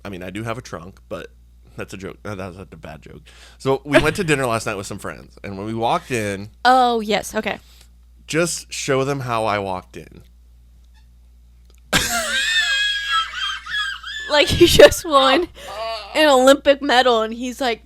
I mean, I do have a trunk, but that's a joke. That's a bad joke. So we went to dinner last night with some friends, and when we walked in... Oh, yes. Okay. Just show them how I walked in. Like he just won an Olympic medal, and he's like...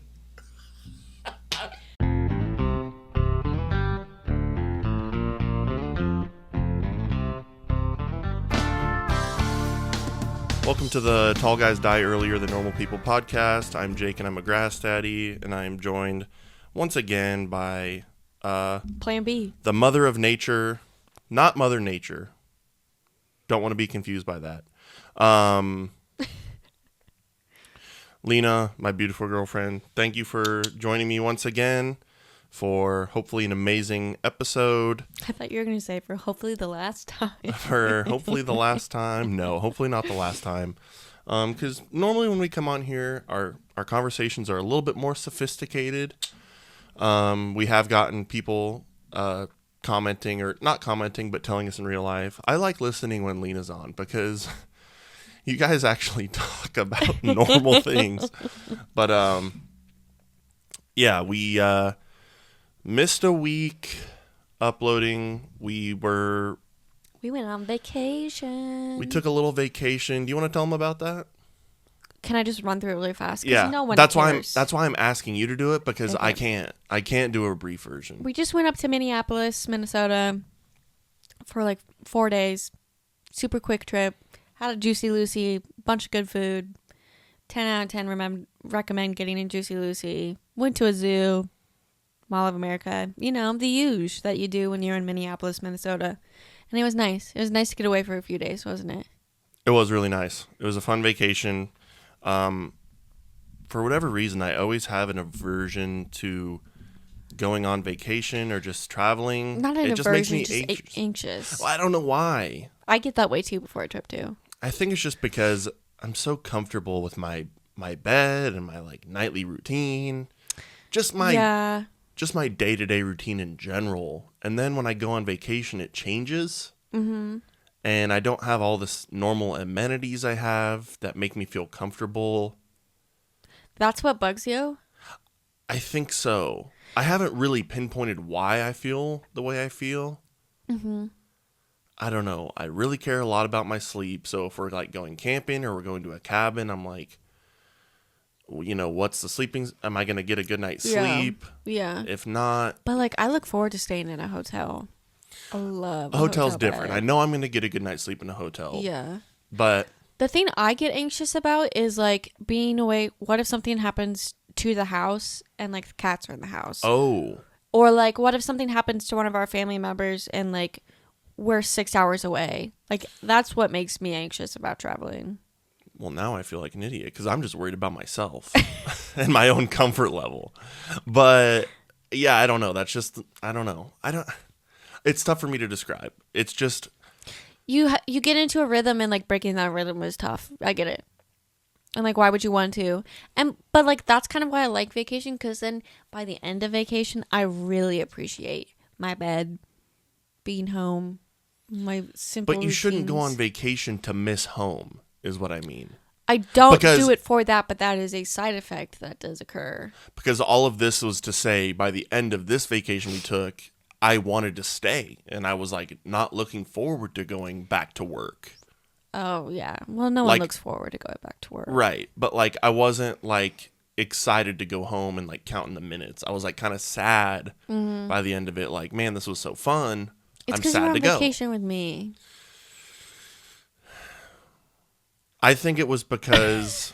Welcome to the Tall Guys Die Earlier Than Normal People podcast. I'm Jake, and I'm a grass daddy, and I am joined once again by... Plan B. The mother of nature, not Mother Nature. Don't want to be confused by that. Lena, my beautiful girlfriend, thank you for joining me once again for hopefully an amazing episode. I thought you were going to say for hopefully the last time. For hopefully the last time. No, hopefully not the last time. Because normally when we come on here, our conversations are a little bit more sophisticated. We have gotten people commenting, or not commenting, but telling us in real life. I like listening when Lena's on because you guys actually talk about normal things. But yeah, we missed a week uploading. We went on vacation. We took a little vacation. Do you want to tell them about that? Can I just run through it really fast? Yeah, no one that's cares. why I'm asking you to do it, because Okay. I can't do a brief version. We just went up to Minneapolis, Minnesota for like 4 days. Super quick trip. Had a Juicy Lucy, bunch of good food. 10 out of 10 recommend getting in Juicy Lucy. Went to a zoo. Mall of America. You know, the huge that you do when you're in Minneapolis, Minnesota. And it was nice. It was nice to get away for a few days, wasn't it? It was really nice. It was a fun vacation. For whatever reason, I always have an aversion to going on vacation or just traveling. Not an it just aversion, makes me just anxious. Well, I don't know why. I get that way too before a trip too. I think it's just because I'm so comfortable with my bed and my like nightly routine. Just my day-to-day routine in general. And then when I go on vacation, it changes. Mm-hmm. And I don't have all this normal amenities I have that make me feel comfortable. That's what bugs you? I think so. I haven't really pinpointed why I feel the way I feel. Mm-hmm. I don't know. I really care a lot about my sleep. So if we're like going camping or we're going to a cabin, I'm like, you know, what's the sleeping? Am I going to get a good night's sleep? Yeah. If not. But like, I look forward to staying in a hotel. I love a hotel's different. bed. I know I'm going to get a good night's sleep in a hotel. Yeah. But the thing I get anxious about is like being away. What if something happens to the house and like the cats are in the house? Oh. Or like, what if something happens to one of our family members and like we're 6 hours away? Like, that's what makes me anxious about traveling. Well, now I feel like an idiot because I'm just worried about myself and my own comfort level. But yeah, I don't know. That's just, I don't know. It's tough for me to describe. It's just you get into a rhythm, and like breaking that rhythm is tough. I get it. And like, why would you want to? But like, that's kind of why I like vacation, because then by the end of vacation, I really appreciate my bed, being home, my simple. But you shouldn't go routines. on vacation to miss home, is what I mean. I don't do it for that, but that is a side effect that does occur. Because all of this was to say, by the end of this vacation we took, I wanted to stay, and I was like not looking forward to going back to work. Oh yeah, well, no one looks forward to going back to work, right? But like, I wasn't like excited to go home and like counting the minutes. I was like kind of sad by the end of it. Like, man, this was so fun. It's I'm sad you're on to go. Vacation with me. I think it was because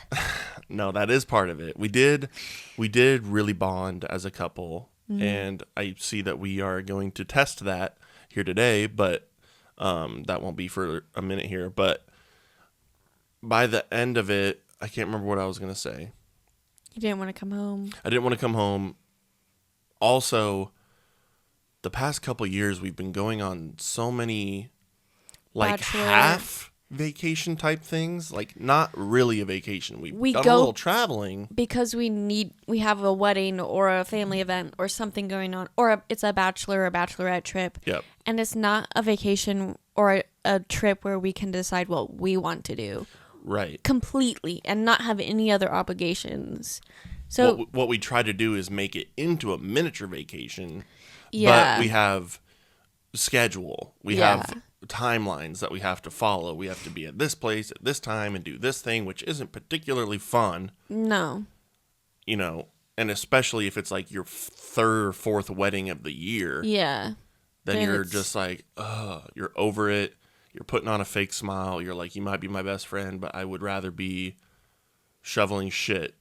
no, that is part of it. We did really bond as a couple. And I see that we are going to test that here today, but that won't be for a minute here. But by the end of it, I can't remember what I was going to say. You didn't want to come home. I didn't want to come home. Also, the past couple years, we've been going on so many like half vacation type things, like not really a vacation. We done a little traveling because we have a wedding or a family event or something going on, or it's a bachelor or bachelorette trip. Yep. And it's not a vacation or a trip where we can decide what we want to do. Right. completely and not have any other obligations. So what we try to do is make it into a miniature vacation. yeah, But we have schedule. We have timelines that we have to follow. We have to be at this place at this time and do this thing, which isn't particularly fun. No. You know, and especially if it's like your third or fourth wedding of the year. Yeah. Then you're just like, you're over it. You're putting on a fake smile. You're like, you might be my best friend, but I would rather be shoveling shit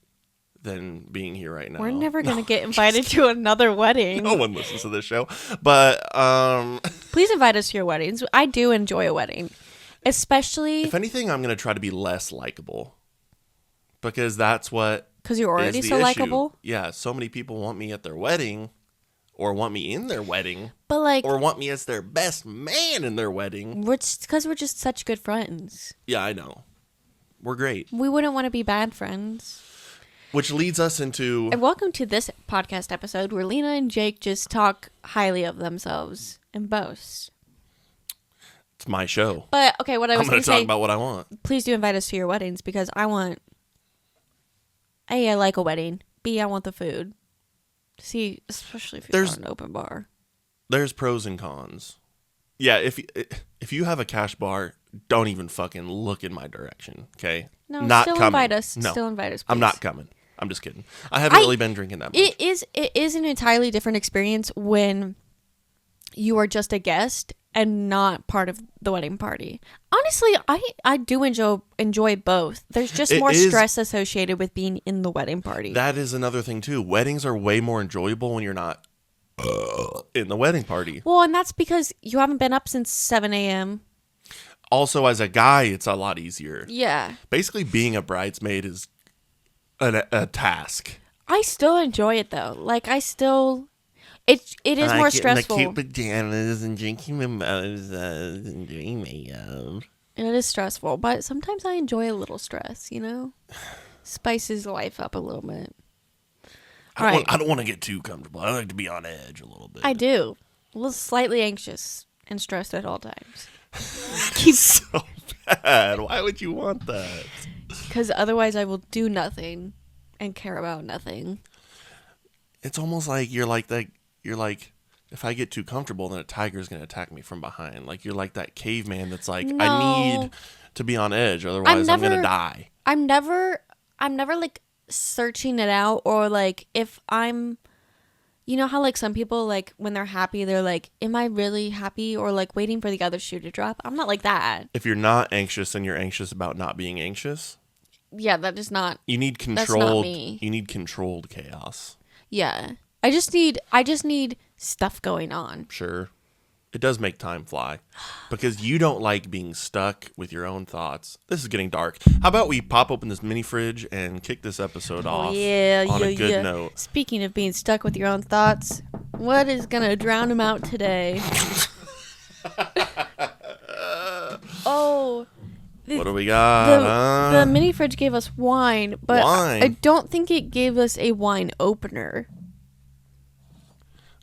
than being here right now. We're never going to get invited to another wedding. No one listens to this show. But please invite us to your weddings. I do enjoy a wedding. Especially if anything, I'm going to try to be less likable. Because that's what because you're already so issue. likable. Yeah, so many people want me at their wedding or want me in their wedding. But like or want me as their best man in their wedding. Because we're just such good friends. Yeah, I know. We're great. We wouldn't want to be bad friends. Which leads us into... And welcome to this podcast episode where Lena and Jake just talk highly of themselves and boast. It's my show. But, okay, what I was going to say... talk about what I want. Please do invite us to your weddings because I want... A, I like a wedding. B, I want the food. C, especially if you're an open bar. There's pros and cons. Yeah, if you have a cash bar, don't even fucking look in my direction, okay? No, not still coming. Invite us. No, still invite us, please. I'm not coming. I'm just kidding. I haven't really been drinking that much. It is an entirely different experience when you are just a guest and not part of the wedding party. Honestly, I do enjoy both. There's just more stress associated with being in the wedding party. That is another thing too. Weddings are way more enjoyable when you're not in the wedding party. Well, and that's because you haven't been up since 7 a.m. Also, as a guy, it's a lot easier. Yeah. Basically, being a bridesmaid is a task. I still enjoy it though. Like it is more stressful. The cute pajamas and drinking mimosas and doing makeup. It is stressful, but sometimes I enjoy a little stress. You know, spices life up a little bit. I don't want to get too comfortable. I like to be on edge a little bit. I do. A little slightly anxious and stressed at all times. Keep so bad. Why would you want that? Because otherwise I will do nothing and care about nothing. It's almost like you're like, if I get too comfortable, then a tiger's going to attack me from behind. Like, you're like that caveman that's like, no. I need to be on edge, otherwise I'm going to die. I'm never like searching it out, or like if I'm, you know how like some people like when they're happy, they're like, am I really happy, or like waiting for the other shoe to drop. I'm not like that. If you're not anxious and you're anxious about not being anxious, yeah, that is not. You need controlled. That's not me. You need controlled chaos. Yeah, I just need stuff going on. Sure. It does make time fly because you don't like being stuck with your own thoughts. This is getting dark. How about we pop open this mini fridge and kick this episode off on a good note? Speaking of being stuck with your own thoughts, what is going to drown them out today? What do we got? The mini fridge gave us wine, but I don't think it gave us a wine opener.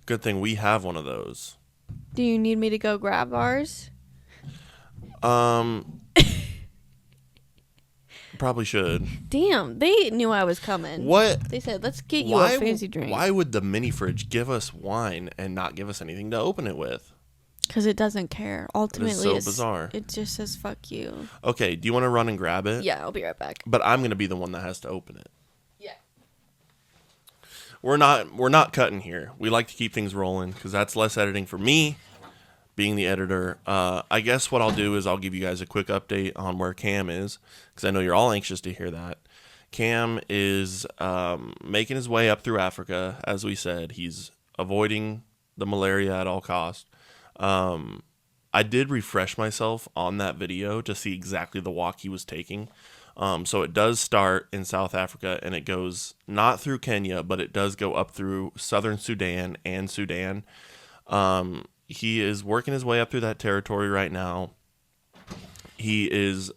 Good thing we have one of those. Do you need me to go grab ours? Probably should. Damn, they knew I was coming. What? They said, let's get you a fancy drink. Why would the mini fridge give us wine and not give us anything to open it with? Because it doesn't care. Ultimately, it's so bizarre. It just says, fuck you. Okay, do you want to run and grab it? Yeah, I'll be right back. But I'm going to be the one that has to open it. Yeah. We're not cutting here. We like to keep things rolling because that's less editing for me, being the editor. I guess what I'll do is I'll give you guys a quick update on where Cam is because I know you're all anxious to hear that. Cam is making his way up through Africa, as we said. He's avoiding the malaria at all costs. I did refresh myself on that video to see exactly the walk he was taking. So it does start in South Africa and it goes not through Kenya, but it does go up through southern Sudan and Sudan. He is working his way up through that territory right now. He is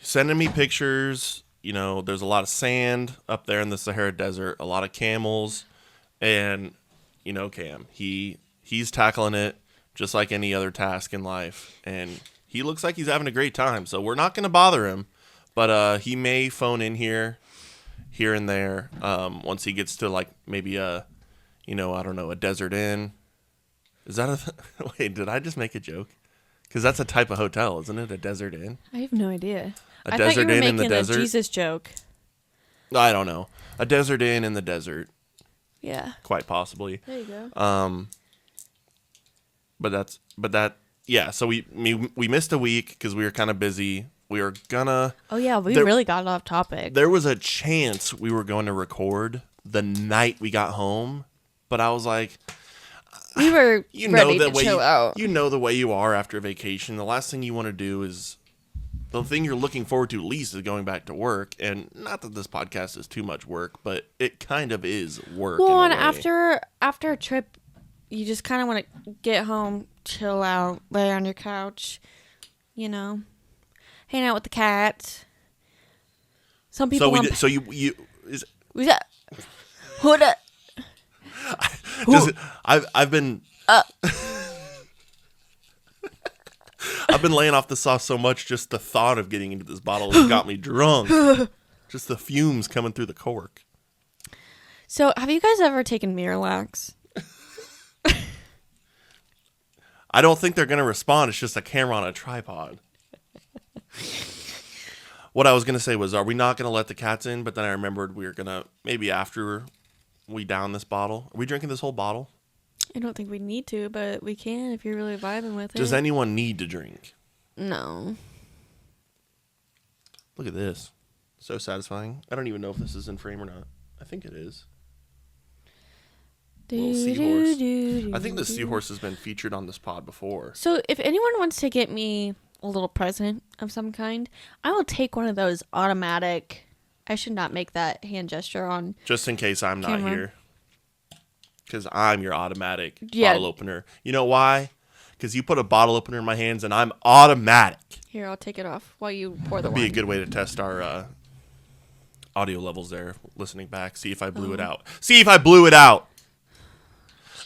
sending me pictures. You know, there's a lot of sand up there in the Sahara Desert, a lot of camels, and you know, Cam, he's tackling it just like any other task in life, and He looks like he's having a great time, so we're not going to bother him. But he may phone in here and there once he gets to, like, maybe a desert inn. Is that a... Wait, did I just make a joke? Because that's a type of hotel, isn't it? A desert inn? I have no idea. A desert inn in the desert? I thought you were making a Jesus joke. I don't know. A desert inn in the desert. Yeah. Quite possibly. There you go. Yeah, so we missed a week because we were kind of busy. We were gonna... Oh, yeah, we really got off topic. There was a chance we were going to record the night we got home, but I was like... We were ready to chill out. You know the way you are after vacation. The last thing you want to do is... The thing you're looking forward to least is going back to work. And not that this podcast is too much work, but it kind of is work. Well, and after a trip, you just kind of want to get home, chill out, lay on your couch, hang out with the cats. Some people. I've been laying off the sauce so much, just the thought of getting into this bottle has got me drunk. Just the fumes coming through the cork. So, have you guys ever taken Miralax? I don't think they're going to respond. It's just a camera on a tripod. What I was going to say was, are we not going to let the cats in? But then I remembered we were going to, maybe after we down this bottle. Are we drinking this whole bottle? I don't think we need to, but we can if you're really vibing with it. Does anyone need to drink? No. Look at this. So satisfying. I don't even know if this is in frame or not. I think it is. Little seahorse. I think the seahorse has been featured on this pod before. So if anyone wants to get me a little present of some kind, I will take one of those automatic... I should not make that hand gesture on just in case I'm camera. Not here. Because I'm your automatic bottle opener. You know why? Because you put a bottle opener in my hands and I'm automatic. Here, I'll take it off while you pour the wine. That'd be a good way to test our audio levels there, listening back. See if I blew it out. See if I blew it out!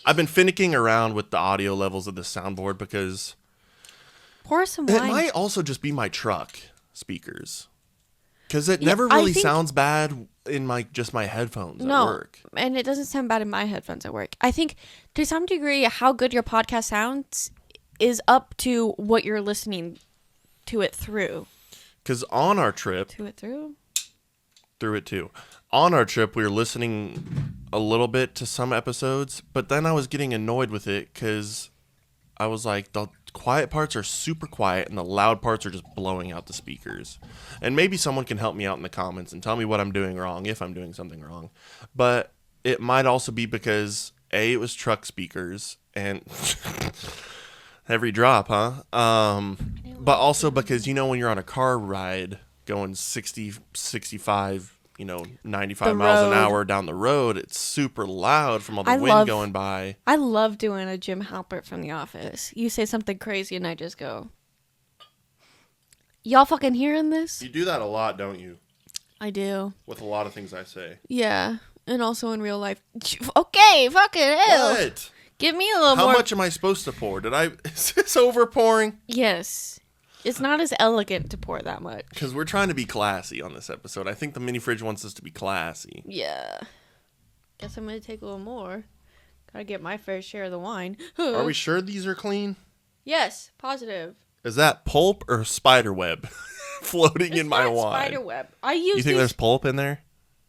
I've been finicking around with the audio levels of the soundboard because... Pour some wine. It might also just be my truck speakers. Because it never really sounds bad in my headphones at work. And it doesn't sound bad in my headphones at work. I think to some degree how good your podcast sounds is up to what you're listening to it through. Because on our trip... To it through? Through it too. On our trip, we were listening a little bit to some episodes, but then I was getting annoyed with it because I was like, the quiet parts are super quiet and the loud parts are just blowing out the speakers. And maybe someone can help me out in the comments and tell me what I'm doing wrong, if I'm doing something wrong. But it might also be because it was truck speakers and every drop, huh? But also because, when you're on a car ride going 60, 65, 95 miles an hour down the road, it's super loud from all the wind going by. I love doing a Jim Halpert from The Office. You say something crazy and I just go, y'all fucking hearing this? You do that a lot, don't you? I do. With a lot of things I say. Yeah. And also in real life. Okay, fucking hell. What? Give me a little more. How much am I supposed to pour? Is this over pouring? Yes. It's not as elegant to pour that much. Because we're trying to be classy on this episode. I think the mini fridge wants us to be classy. Yeah. Guess I'm going to take a little more. Gotta get my fair share of the wine. Are we sure these are clean? Yes, positive. Is that pulp or spider web floating in my wine? Spider web. You think there's pulp in there?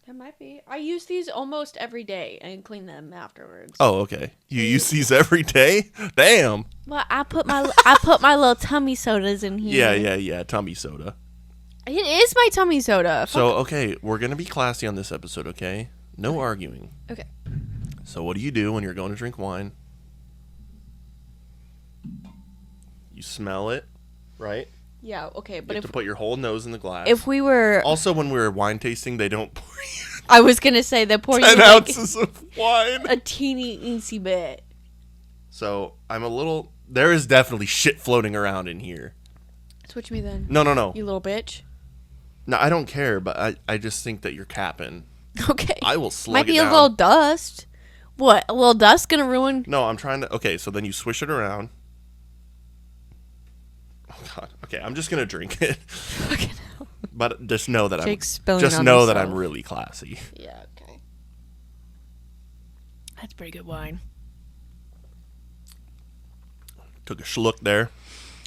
There might be. I use these almost every day and clean them afterwards. Oh, okay. You use these every day? Damn. Well, I put my little tummy sodas in here. Yeah. Tummy soda. It is my tummy soda. So, okay, we're gonna be classy on this episode, okay? No arguing. Okay. So, what do you do when you're going to drink wine? You smell it, right? Yeah, okay, but you have to put your whole nose in the glass. If we were... Also, when we were wine tasting, they don't pour you... I was going to say, they pour 10 you ounces of wine. A teeny, eensy bit. So, I'm a little... There is definitely shit floating around in here. Switch me then. No. You little bitch. No, I don't care, but I just think that you're capping. Okay. I will slug Might it be down. a little dust. What? A little dust going to ruin... No, I'm trying to... Okay, so then you swish it around. Oh God. Okay, I'm just gonna drink it. Fucking hell. But just know that Jake's spilling just on know that himself. I'm really classy. Yeah, okay. That's pretty good wine. Took a schluck there.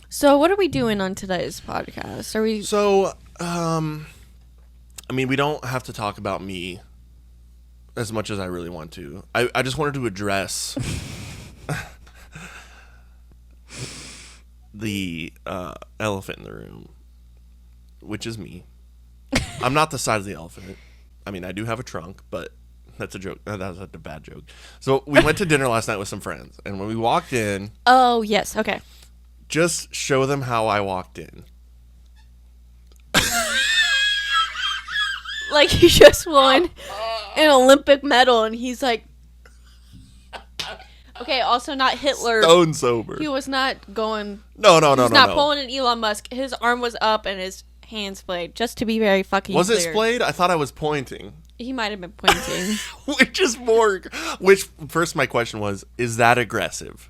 So what are we doing on today's podcast? Are we... So, I mean, we don't have to talk about me as much as I really want to. I just wanted to address the elephant in the room, which is me. I'm not the size of the elephant. I mean, I do have a trunk, but that's a joke. That was a bad joke. So we went to dinner last night with some friends, and when we walked in... Oh, yes, okay. Just show them how I walked in. Like he just won an Olympic medal, and he's like... Okay, also not Hitler. Stone sober. He was not going... No. He's not pulling an Elon Musk. His arm was up and his hands splayed, just to be very fucking Was clear. it splayed? I thought I was pointing. He might have been pointing. Which, first my question was, is that aggressive?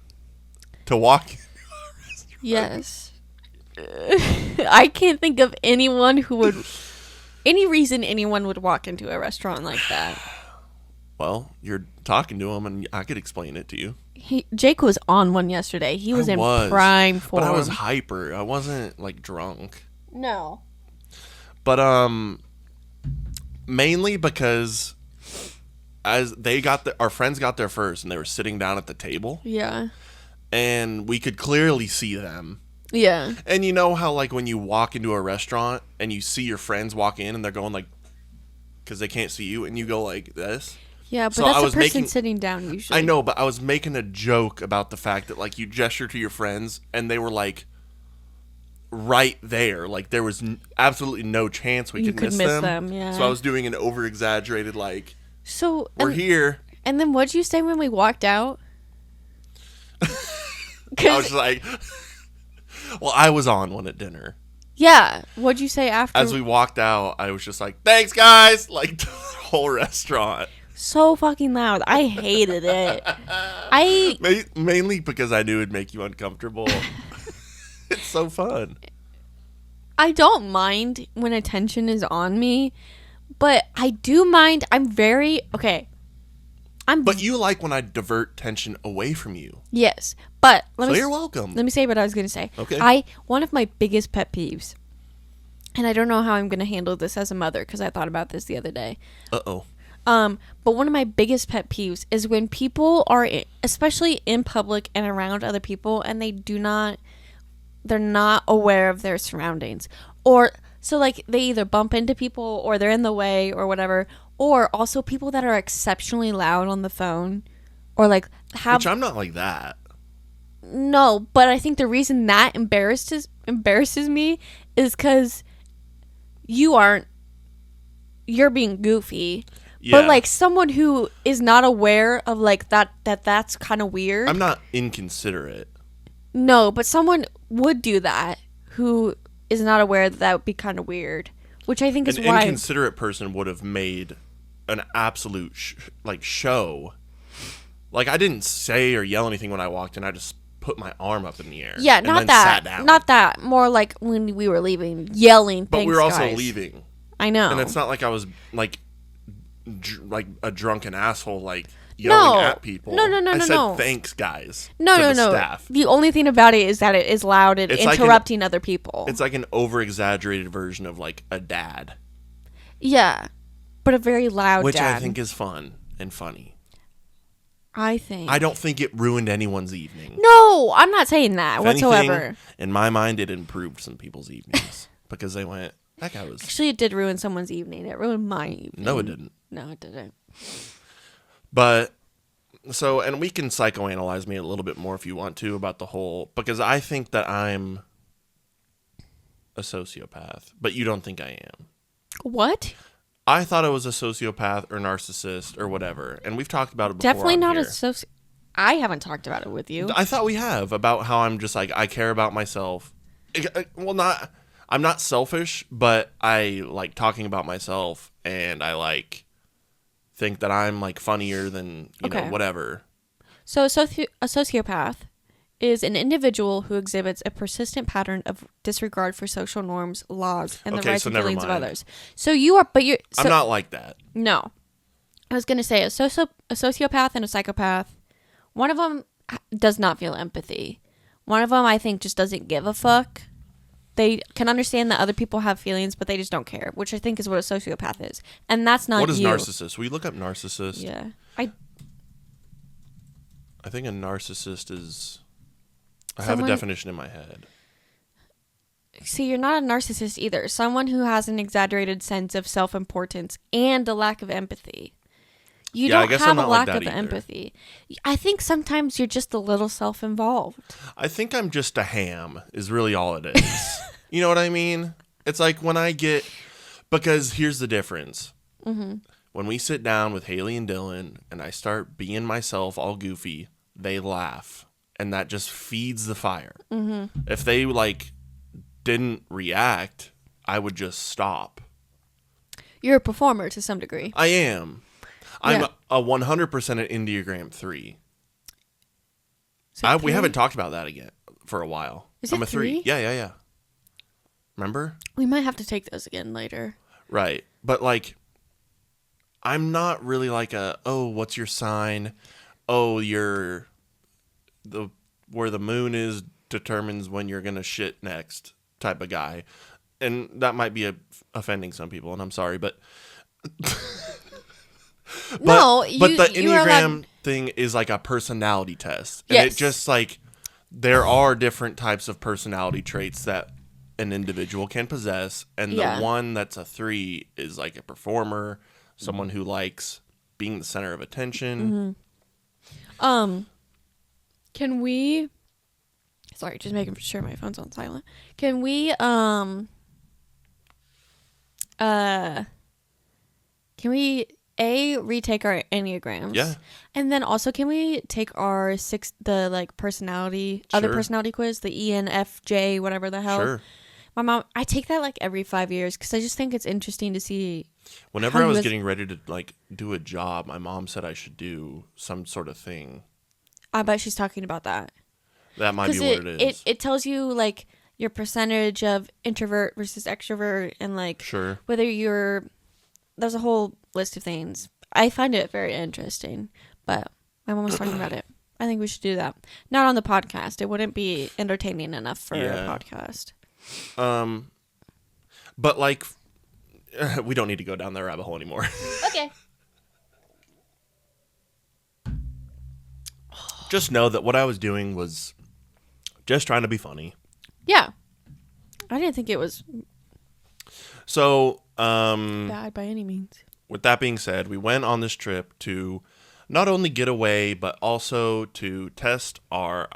To walk into a restaurant? Yes. I can't think of anyone who would... Any reason anyone would walk into a restaurant like that. Well, you're talking to him, and I could explain it to you. Jake was on one yesterday. He was in prime form. But I was hyper. I wasn't, like, drunk. No. But, mainly because as they got our friends got there first, and they were sitting down at the table. Yeah. And we could clearly see them. Yeah. And you know how, like, when you walk into a restaurant and you see your friends walk in and they're going, like, because they can't see you, and you go like this? Yeah, but so that's a person sitting down usually. I know, but I was making a joke about the fact that, like, you gesture to your friends and they were, like, right there. Like, there was absolutely no chance we could miss them. Yeah. So I was doing an over-exaggerated, like, so we're here. And then what'd you say when we walked out? I was like... Well, I was on one at dinner. Yeah. What'd you say after? As we walked out, I was just like, thanks, guys! Like, the whole restaurant. So fucking loud. I hated it. Mainly because I knew it'd make you uncomfortable. It's so fun. I don't mind when attention is on me, but I do mind. I'm very... Okay. But you like when I divert tension away from you. Yes. But you're welcome. Let me say what I was going to say. Okay. One of my biggest pet peeves, and I don't know how I'm going to handle this as a mother because I thought about this the other day. Uh-oh. But one of my biggest pet peeves is when people are, especially in public and around other people, and they're not aware of their surroundings. Or, so like they either bump into people or they're in the way or whatever. Or also people that are exceptionally loud on the phone. Or like have... Which I'm not like that. No, but I think the reason that embarrasses me is because you're being goofy. Yeah. But like someone who is not aware of like that's kind of weird. I'm not inconsiderate. No, but someone would do that who is not aware that would be kind of weird, which I think is why an inconsiderate person would have made an absolute show. Like, I didn't say or yell anything when I walked in. I just put my arm up in the air. Yeah, and not then that. Sat down. Not that. More like when we were leaving, yelling. But we were also guys. leaving. I know. And it's not like I was like a drunken asshole, like yelling at people. No. I said thanks, guys. No. Staff. The only thing about it is that it is loud and interrupting other people. It's like an over-exaggerated version of like a dad. Yeah, but a very loud which dad. I think is fun and funny. I don't think it ruined anyone's evening. No, I'm not saying that whatsoever. Anything, in my mind, it improved some people's evenings because they went, that guy was... Actually, it did ruin someone's evening. It ruined my evening. No, it didn't. No, it didn't. But, so, and we can psychoanalyze me a little bit more if you want to about the whole... Because I think that I'm a sociopath, but you don't think I am. What? I thought I was a sociopath or narcissist or whatever, and we've talked about it before. Definitely not a I haven't talked about it with you. I thought we have, about how I'm just like, I care about myself. Well, I'm not selfish, but I like talking about myself, and I like think that I'm like funnier than, you know, whatever. So a sociopath is an individual who exhibits a persistent pattern of disregard for social norms, laws, and the rights and feelings of others. So you are, but you're. So, I'm not like that. No. I was going to say a sociopath and a psychopath. One of them does not feel empathy. One of them, I think, just doesn't give a fuck. They can understand that other people have feelings, but they just don't care, which I think is what a sociopath is. And that's not you. What is narcissist? Will you look up narcissist? Yeah. I think a narcissist is... I have a definition in my head. See, you're not a narcissist either. Someone who has an exaggerated sense of self-importance and a lack of empathy. You don't have a lack of empathy. I think sometimes you're just a little self-involved. I think I'm just a ham is really all it is. You know what I mean? It's like when I get... Because here's the difference. Mm-hmm. When we sit down with Haley and Dylan and I start being myself all goofy, they laugh. And that just feeds the fire. Mm-hmm. If they, didn't react, I would just stop. You're a performer to some degree. I am. I'm a 100% an Enneagram 3. We haven't talked about that again for a while. I'm a 3. Yeah. Remember? We might have to take those again later. Right. But, I'm not really what's your sign? Oh, you're... where the moon is determines when you're gonna shit next type of guy, and that might be offending some people, and I'm sorry, but but the Enneagram thing is like a personality test, and it just there are different types of personality traits that an individual can possess, and the one that's a 3 is like a performer, someone who likes being the center of attention. Mm-hmm. Can we... Sorry, just making sure my phone's on silent. Can we, retake our Enneagrams? Yeah. And then also, can we take our personality, other personality quiz, the ENFJ, whatever the hell? Sure. My mom, I take that every 5 years because I just think it's interesting to see. Whenever I was getting ready to do a job, my mom said I should do some sort of thing. I bet she's talking about that. That might be what it is. It tells you your percentage of introvert versus extrovert and sure. whether you're... There's a whole list of things. I find it very interesting, but my mom was talking about it. I think we should do that. Not on the podcast. It wouldn't be entertaining enough for a podcast. But we don't need to go down that rabbit hole anymore. Okay. Just know that what I was doing was just trying to be funny. Yeah. I didn't think it was so bad by any means. With that being said, we went on this trip to not only get away, but also to test our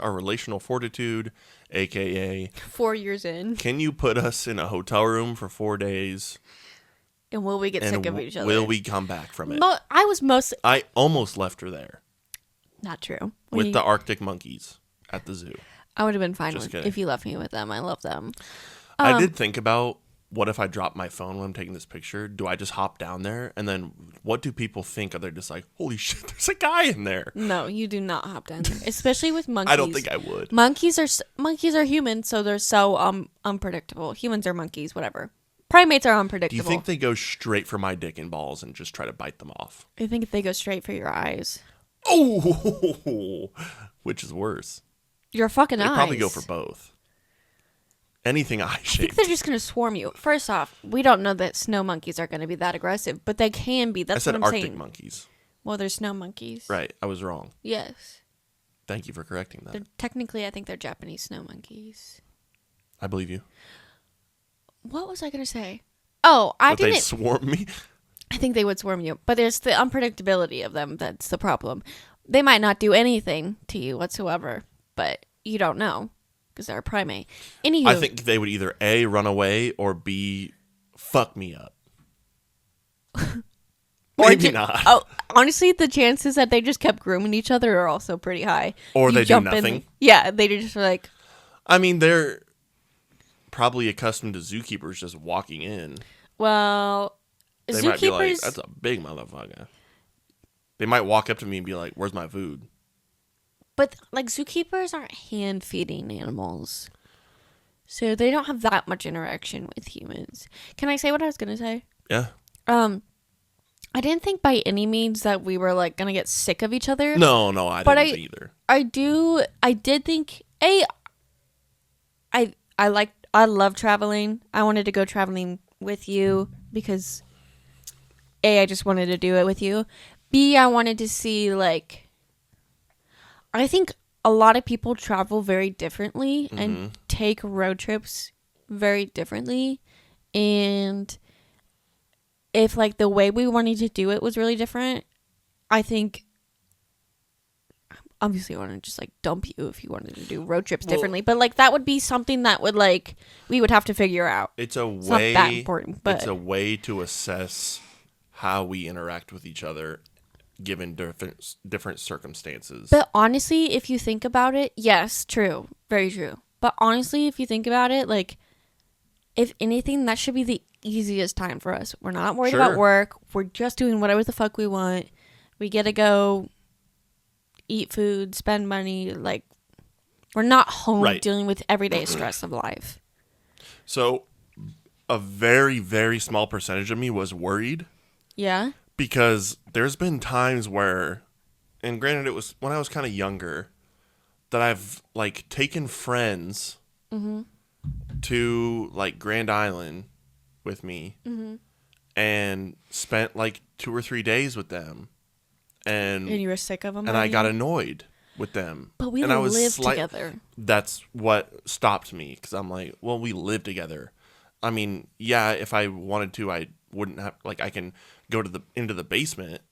relational fortitude, aka 4 years in. Can you put us in a hotel room for 4 days? And will we get sick of each other? Will we come back from it? I almost left her there. Not true. With the Arctic monkeys at the zoo. I would have been fine if you left me with them. I love them. I did think about, what if I drop my phone when I'm taking this picture? Do I just hop down there? And then what do people think? Are they just holy shit, there's a guy in there? No, you do not hop down there. Especially with monkeys. I don't think I would. Monkeys are humans, so they're so unpredictable. Humans are monkeys, whatever. Primates are unpredictable. Do you think they go straight for my dick and balls and just try to bite them off? I think they go straight for your eyes. Oh, which is worse? Your fucking eyes. They probably go for both. Anything eye-shaped. I think they're just going to swarm you. First off, we don't know that snow monkeys are going to be that aggressive, but they can be. That's what I'm saying. I said Arctic monkeys. Well, they're snow monkeys. Right. I was wrong. Yes. Thank you for correcting that. Technically, I think they're Japanese snow monkeys. I believe you. What was I going to say? Oh, They swarm me? I think they would swarm you, but there's the unpredictability of them that's the problem. They might not do anything to you whatsoever, but you don't know because they're a primate. Anywho, I think they would either A, run away, or B, fuck me up. Maybe not. Oh, honestly, the chances that they just kept grooming each other are also pretty high. Or they do nothing. Yeah, they just like... I mean, they're probably accustomed to zookeepers just walking in. Well... They might be like, that's a big motherfucker. They might walk up to me and be like, where's my food? But, like, zookeepers aren't hand-feeding animals. So they don't have that much interaction with humans. Can I say what I was going to say? Yeah. I didn't think by any means that we were, like, going to get sick of each other. No, I didn't either. I did think, I love traveling. I wanted to go traveling with you because, I just wanted to do it with you. B, I wanted to see, like, I think a lot of people travel very differently and take road trips very differently. And if, like, the way we wanted to do it was really different, I think, obviously I want to just, like, dump you if you wanted to do road trips differently. But, like, that would be something that would, like, we would have to figure out. It's not that important, but it's a way to assess how we interact with each other given different circumstances. But honestly, if you think about it, yes, true. Very true. But honestly, if you think about it, like, if anything, that should be the easiest time for us. We're not worried about work. We're just doing whatever the fuck we want. We get to go eat food, spend money. Like, we're not home dealing with everyday stress of life. So, a very, very small percentage of me was worried. Yeah. Because there's been times where, and granted it was when I was kind of younger, that I've, like, taken friends to, like, Grand Island with me and spent, like, 2 or 3 days with them. And you were sick of them? And I got annoyed with them. But we lived together. That's what stopped me, because I'm like, well, we live together. I mean, yeah, if I wanted to, I wouldn't have, like, I can go to into the basement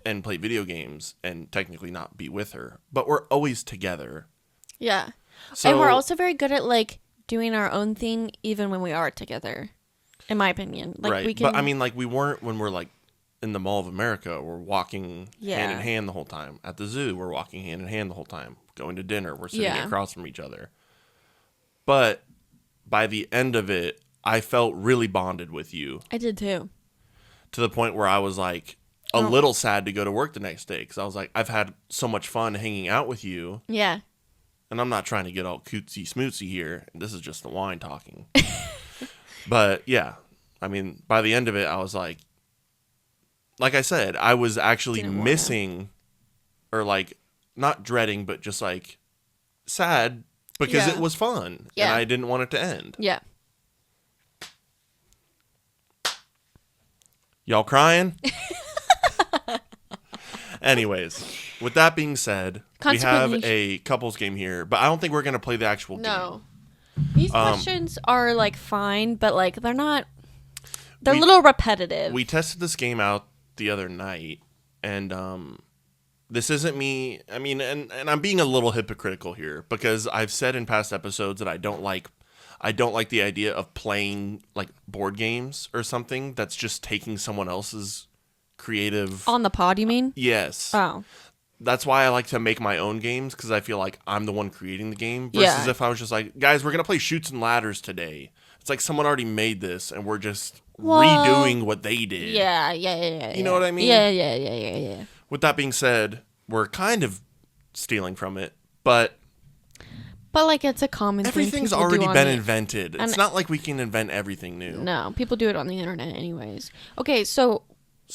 and play video games and technically not be with her, but we're always together. Yeah. So, and we're also very good at, like, doing our own thing even when we are together, in my opinion. Like, we can, but I mean, like, we weren't when we're, like, in the Mall of America. We're walking hand in hand the whole time. At the zoo, we're walking hand in hand the whole time. Going to dinner, we're sitting across from each other. But by the end of it, I felt really bonded with you. I did too. To the point where I was, like, a little sad to go to work the next day, because I was like, I've had so much fun hanging out with you. Yeah. And I'm not trying to get all cutesy smootsy here. This is just the wine talking. But yeah, I mean, by the end of it, I was like I said, I was actually missing, or, like, not dreading, but just, like, sad because it was fun and I didn't want it to end. Yeah. Y'all crying? Anyways, with that being said, we have a couples game here, but I don't think we're going to play the actual game. No. These questions are, like, fine, but, like, they're not... They're a little repetitive. We tested this game out the other night, and this isn't me... I mean, and I'm being a little hypocritical here, because I've said in past episodes that I don't like the idea of playing, like, board games or something that's just taking someone else's creative... On the pod, you mean? Yes. Oh. That's why I like to make my own games, because I feel like I'm the one creating the game. Versus if I was just like, guys, we're going to play Chutes and Ladders today. It's like someone already made this, and we're just redoing what they did. Yeah. You know what I mean? Yeah. With that being said, we're kind of stealing from it, but... But, like, it's a common Everything's thing already been invented. It's not like we can invent everything new. No, people do it on the internet anyways. Okay, so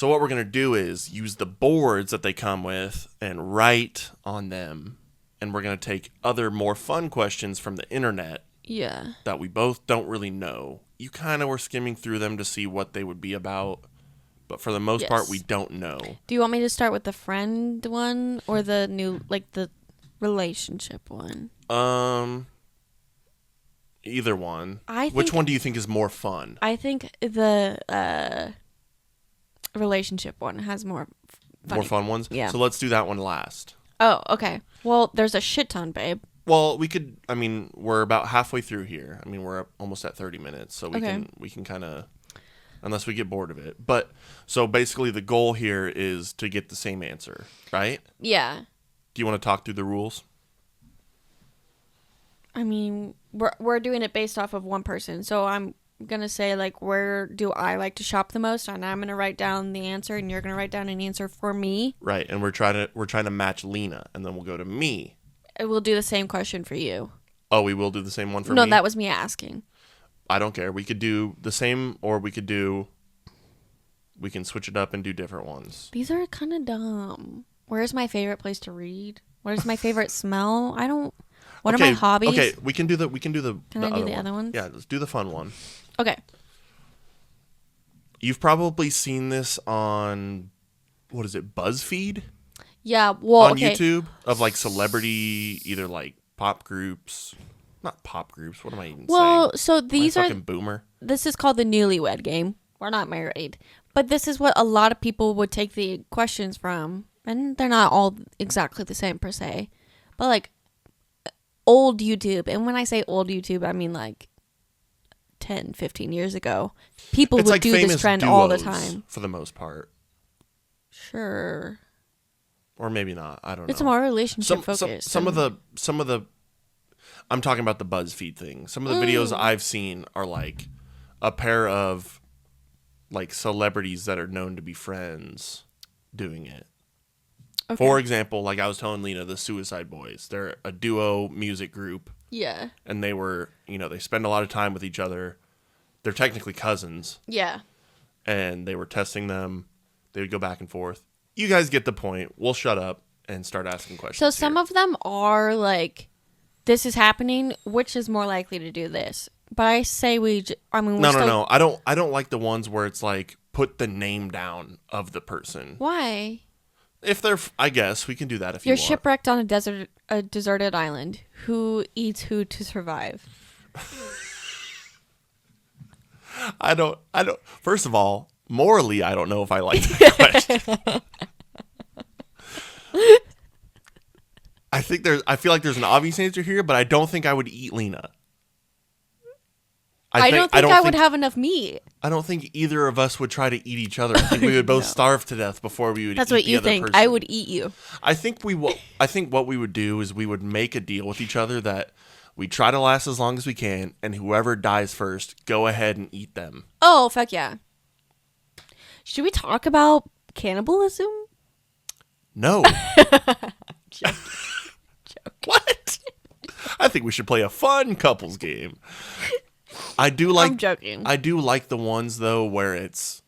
what we're going to do is use the boards that they come with and write on them. And we're going to take other more fun questions from the internet. Yeah. That we both don't really know. You kind of were skimming through them to see what they would be about. But for the most part, we don't know. Do you want me to start with the friend one or the new, like, the relationship one? Either one. Which one do you think is more fun? I think the relationship one has more fun ones? Yeah. So let's do that one last. Oh, okay. Well, there's a shit ton, babe. Well, we're about halfway through here. I mean, we're almost at 30 minutes, so we can kind of, unless we get bored of it. But, so basically the goal here is to get the same answer, right? Yeah. Do you want to talk through the rules? I mean, we're doing it based off of one person. So I'm going to say, like, where do I like to shop the most? And I'm going to write down the answer, and you're going to write down an answer for me. Right. And we're trying to match Lena, and then we'll go to me. we'll do the same question for you. Oh, we will do the same one for me? No, that was me asking. I don't care. We could do the same, or we can switch it up and do different ones. These are kind of dumb. Where's my favorite place to read? What is my favorite smell? What are my hobbies? Okay, we can do the Can I do the other ones? Yeah, let's do the fun one. Okay. You've probably seen this on, what is it, BuzzFeed? Yeah, well, on YouTube of like celebrity, either like pop groups, not pop groups. What am I even saying? Well, so these are fucking boomer. This is called the newlywed game. We're not married, but this is what a lot of people would take the questions from, and they're not all exactly the same per se, but like old YouTube. And when I say old YouTube, I mean like 10, 15 years ago. People would like do this trend all the time. For the most part. Sure. Or maybe not. I don't know. It's more relationship focused. Some of the I'm talking about the BuzzFeed thing. Some of the videos I've seen are like a pair of like celebrities that are known to be friends doing it. Okay. For example, like I was telling Lena, the Suicide Boys. They're a duo music group. Yeah. And they were, they spend a lot of time with each other. They're technically cousins. Yeah. And they were testing them. They would go back and forth. You guys get the point. We'll shut up and start asking questions. So some of them are like, this is happening, which is more likely to do this? But I say No. I don't like the ones where it's like, put the name down of the person. Why? If they're, I guess we can do that if you You're want. shipwrecked on a deserted island. Who eats who to survive? I don't. First of all, morally, I don't know if I like that question. I feel like there's an obvious answer here, but I don't think I would eat Lena. I don't think I would have enough meat. I don't think either of us would try to eat each other. I think we would both starve to death before we would eat the other person. That's what you think. I would eat you. I think what we would do is we would make a deal with each other that we try to last as long as we can, and whoever dies first, go ahead and eat them. Oh, fuck yeah. Should we talk about cannibalism? No. Joking. What? I think we should play a fun couples game. I'm joking. I do like the ones though where it's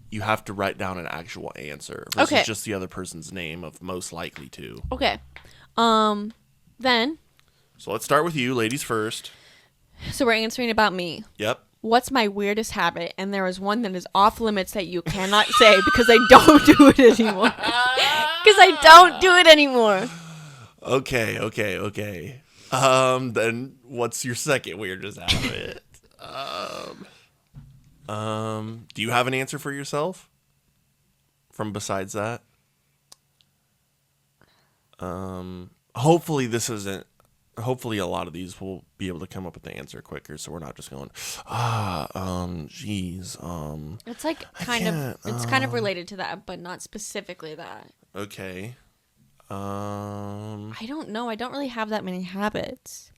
you have to write down an actual answer versus just the other person's name of most likely to. Okay. Then. So let's start with you, ladies first. So we're answering about me. Yep. What's my weirdest habit? And there is one that is off limits that you cannot say because I don't do it anymore. Because I don't do it anymore. Okay. Then what's your second weirdest habit? Do you have an answer for yourself? From besides that? Hopefully a lot of these will be able to come up with the answer quicker, so we're not just going, geez, it's like kind of related to that, but not specifically that. Okay. I don't know. I don't really have that many habits.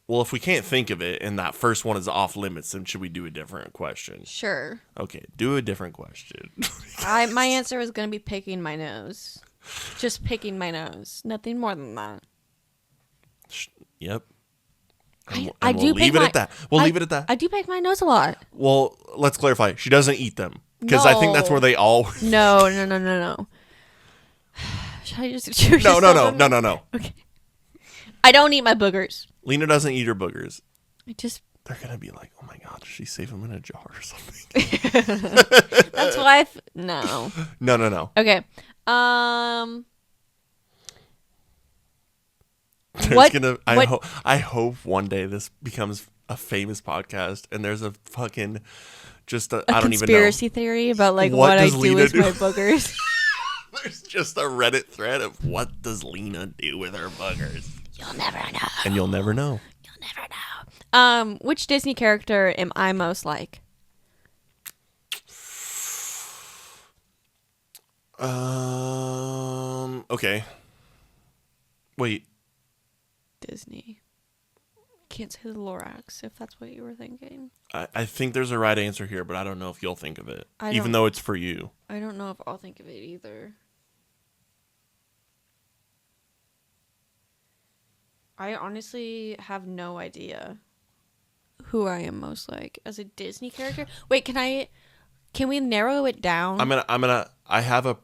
Well, if we can't think of it and that first one is off limits, then should we do a different question? Sure. Okay, do a different question. My answer is going to be picking my nose. Just picking my nose. Nothing more than that. Yep. I do leave it at that. We'll leave it at that. I do pick my nose a lot. Well, let's clarify. She doesn't eat them. Because I think that's where they all... No. Should I just choose No. Okay. I don't eat my boogers. Lena doesn't eat her boogers. They're going to be like, oh my God, does she save them in a jar or something? That's why No. No. Okay. I hope one day this becomes a famous podcast and there's a fucking I don't even know. Conspiracy theory about like what I do with my boogers. There's just a Reddit thread of what does Lena do with her boogers. You'll never know. And you'll never know. Which Disney character am I most like? Okay. Wait. Disney. Can't say the Lorax if that's what you were thinking. I think there's a right answer here, but I don't know if you'll think of it. Even though it's for you. I don't know if I'll think of it either. I honestly have no idea who I am most like as a Disney character. Wait, can we narrow it down? I have a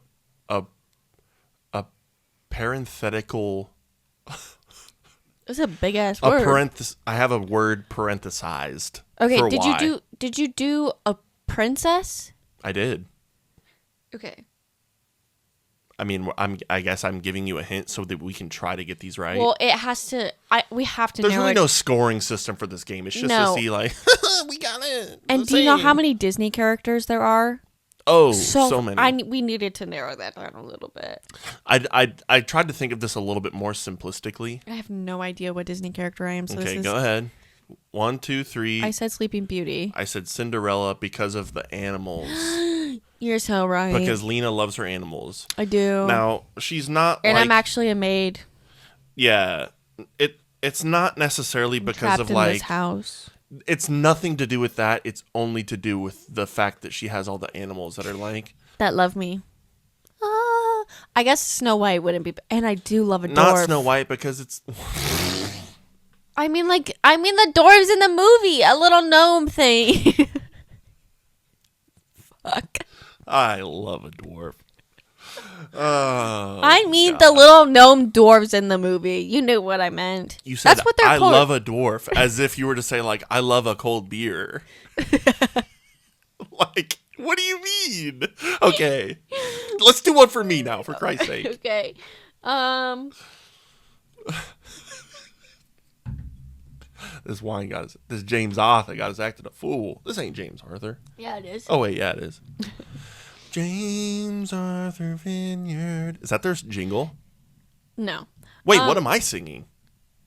parenthetical. It's a big ass word. I have a word parenthesized. Okay, for did you do a princess? I did. Okay. I mean, I guess I'm giving you a hint so that we can try to get these right. Well, it has to. We have to. There's really no scoring system for this game. It's just to see like we got it. And do you know how many Disney characters there are? Oh, so many. We needed to narrow that down a little bit. I tried to think of this a little bit more simplistically. I have no idea what Disney character I am. So okay, go ahead. 1, 2, 3. I said Sleeping Beauty. I said Cinderella because of the animals. You're so right. Because Lena loves her animals. I do. Now, she's not and I'm actually a maid. Yeah. It's not necessarily because trapped of in like this house. It's nothing to do with that. It's only to do with the fact that she has all the animals that are like that love me. I guess Snow White wouldn't be, and I do love a dwarf. Not Snow White because it's I mean the dwarves in the movie, a little gnome thing. Fuck. I love a dwarf. The little gnome dwarves in the movie. You knew what I meant. You said that's what they're called. I love a dwarf, as if you were to say like I love a cold beer. Like, what do you mean? Okay, let's do one for me now, for Christ's sake. Okay. This wine got us. This James Arthur got us acting a fool. This ain't James Arthur. Yeah, it is. Oh wait, yeah, it is. James Arthur Vineyard. Is that their jingle? No. Wait, what am I singing?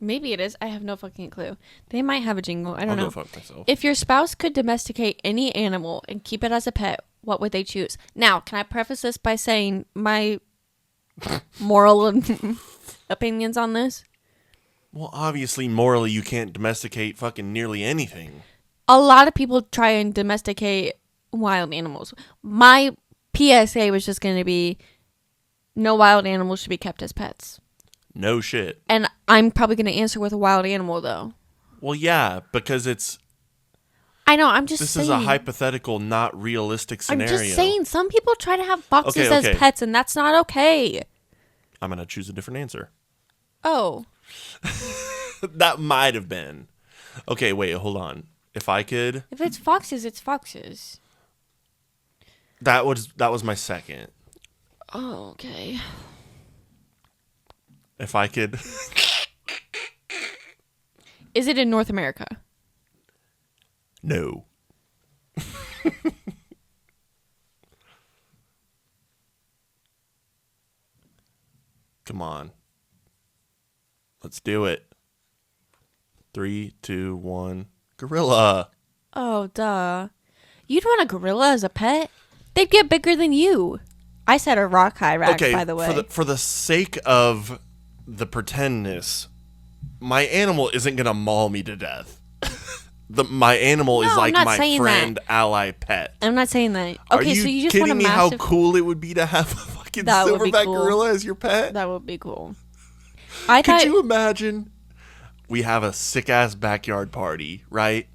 Maybe it is. I have no fucking clue. They might have a jingle. I don't know. I'll go fuck myself. If your spouse could domesticate any animal and keep it as a pet, what would they choose? Now, can I preface this by saying my moral opinions on this? Well, obviously, morally, you can't domesticate fucking nearly anything. A lot of people try and domesticate wild animals. My PSA was just going to be no wild animals should be kept as pets. No shit. And I'm probably going to answer with a wild animal, though. Well, yeah, because it's... I know, I'm just this saying. This is a hypothetical, not realistic scenario. I'm just saying, some people try to have foxes as pets, and that's not okay. I'm going to choose a different answer. Oh. That might have been. Okay, wait, hold on. If I could... If it's foxes, it's foxes. That was my second. Oh, okay. If I could... Is it in North America? No. Come on. Let's do it. 3, 2, 1. Gorilla. Oh, duh. You'd want a gorilla as a pet? They'd get bigger than you. I said a rock hyrax, by the way. For the sake of the pretendness, my animal isn't going to maul me to death. My animal is like my friend, ally, pet. I'm not saying that. Okay, so you just want a massive... kidding me how cool it would be to have a fucking silverback gorilla as your pet? That would be cool. Could you imagine? We have a sick-ass backyard party, right?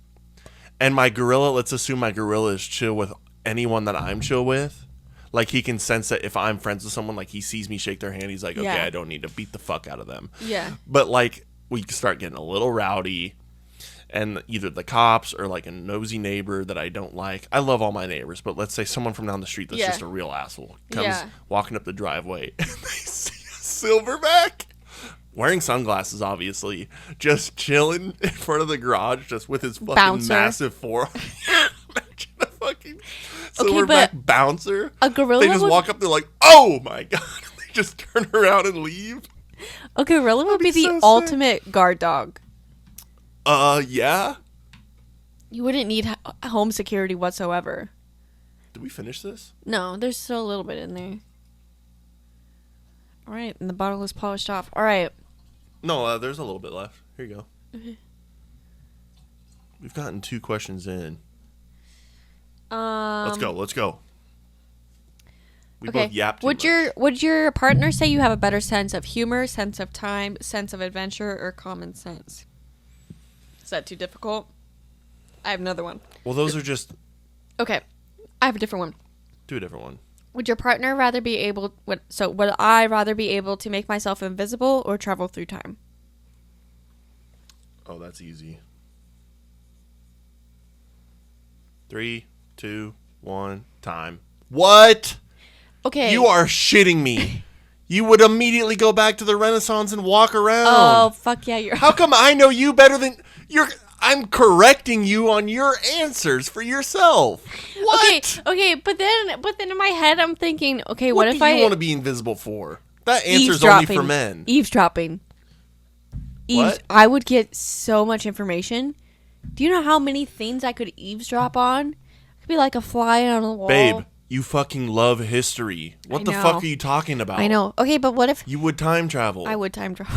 And my gorilla, let's assume my gorilla is chill with anyone that I'm chill with. Like, he can sense that if I'm friends with someone, like, he sees me shake their hand, he's like, okay, I don't need to beat the fuck out of them. Yeah. But, like, we start getting a little rowdy, and either the cops or, like, a nosy neighbor that I don't like. I love all my neighbors, but let's say someone from down the street that's just a real asshole comes walking up the driveway, and they see a silverback. Wearing sunglasses, obviously. Just chilling in front of the garage, just with his fucking massive forearm. Imagine a fucking silverback bouncer. A gorilla They just walk up, they're like, oh my god. They just turn around and leave. A gorilla would be the ultimate guard dog. Yeah. You wouldn't need home security whatsoever. Did we finish this? No, there's still a little bit in there. All right, and the bottle is polished off. All right. No, there's a little bit left. Here you go. Okay. We've gotten 2 questions in. Let's go. We both yap too much. Would your partner say you have a better sense of humor, sense of time, sense of adventure, or common sense? Is that too difficult? I have another one. Well, those are just... Okay. I have a different one. Do a different one. Would your partner rather be able... would I rather be able to make myself invisible or travel through time? Oh, that's easy. 3, 2, 1, time. What? Okay. You are shitting me. You would immediately go back to the Renaissance and walk around. Oh, fuck yeah. How come I know you better than... I'm correcting you on your answers for yourself. What? Okay, but then in my head I'm thinking, okay, what if do you want to be invisible for? That answer's only for men. Eavesdropping. What? I would get so much information. Do you know how many things I could eavesdrop on? I could be like a fly on a wall. Babe, you fucking love history. What the fuck are you talking about? I know. Okay, but what if... You would time travel. I would time travel.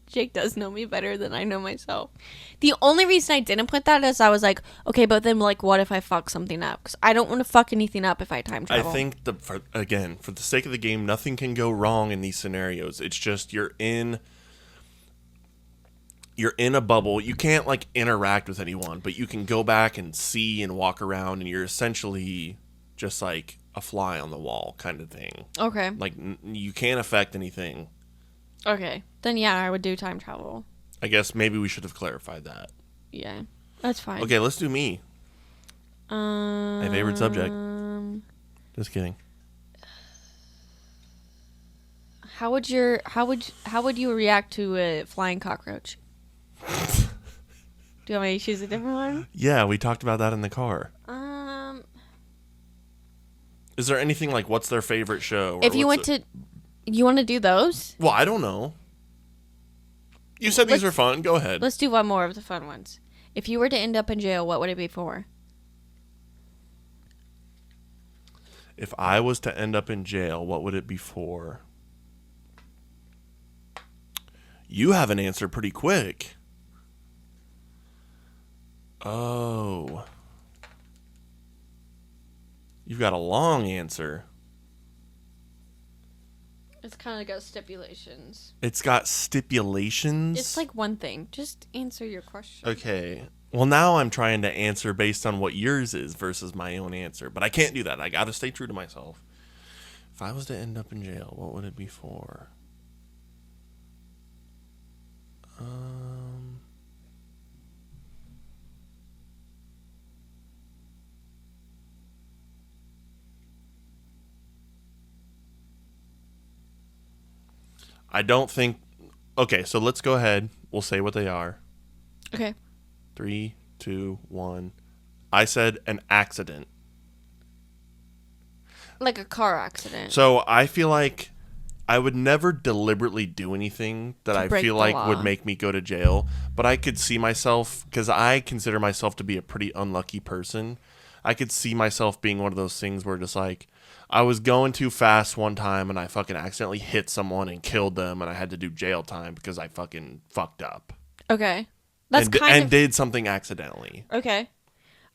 Jake does know me better than I know myself. The only reason I didn't put that is I was like, okay, but then like, what if I fuck something up? Because I don't want to fuck anything up if I time travel. I think for the sake of the game, nothing can go wrong in these scenarios. It's just you're in a bubble. You can't like interact with anyone, but you can go back and see and walk around, and you're essentially just like a fly on the wall kind of thing. Okay. Like you can't affect anything. Okay. Then yeah, I would do time travel. I guess maybe we should have clarified that. Yeah. That's fine. Okay, let's do me. My favorite subject. Just kidding. How would you react to a flying cockroach? Do you want me to choose a different one? Yeah, we talked about that in the car. Is there anything like what's their favorite show? If you want to do those? Well, I don't know. You said these were fun. Go ahead. Let's do one more of the fun ones. If you were to end up in jail, what would it be for? If I was to end up in jail, what would it be for? You have an answer pretty quick. Oh. You've got a long answer. It's kind of got stipulations. It's got stipulations? It's like one thing. Just answer your question. Okay. Well, now I'm trying to answer based on what yours is versus my own answer. But I can't do that. I got to stay true to myself. If I was to end up in jail, what would it be for? I don't think... Okay, so let's go ahead. We'll say what they are. Okay. 3, 2, 1. I said an accident. Like a car accident. So I feel like I would never deliberately do anything that I feel like would make me go to jail. But I could see myself, because I consider myself to be a pretty unlucky person. I could see myself being one of those things where just like, I was going too fast one time and I fucking accidentally hit someone and killed them and I had to do jail time because I fucking fucked up. Okay. And did something accidentally. Okay.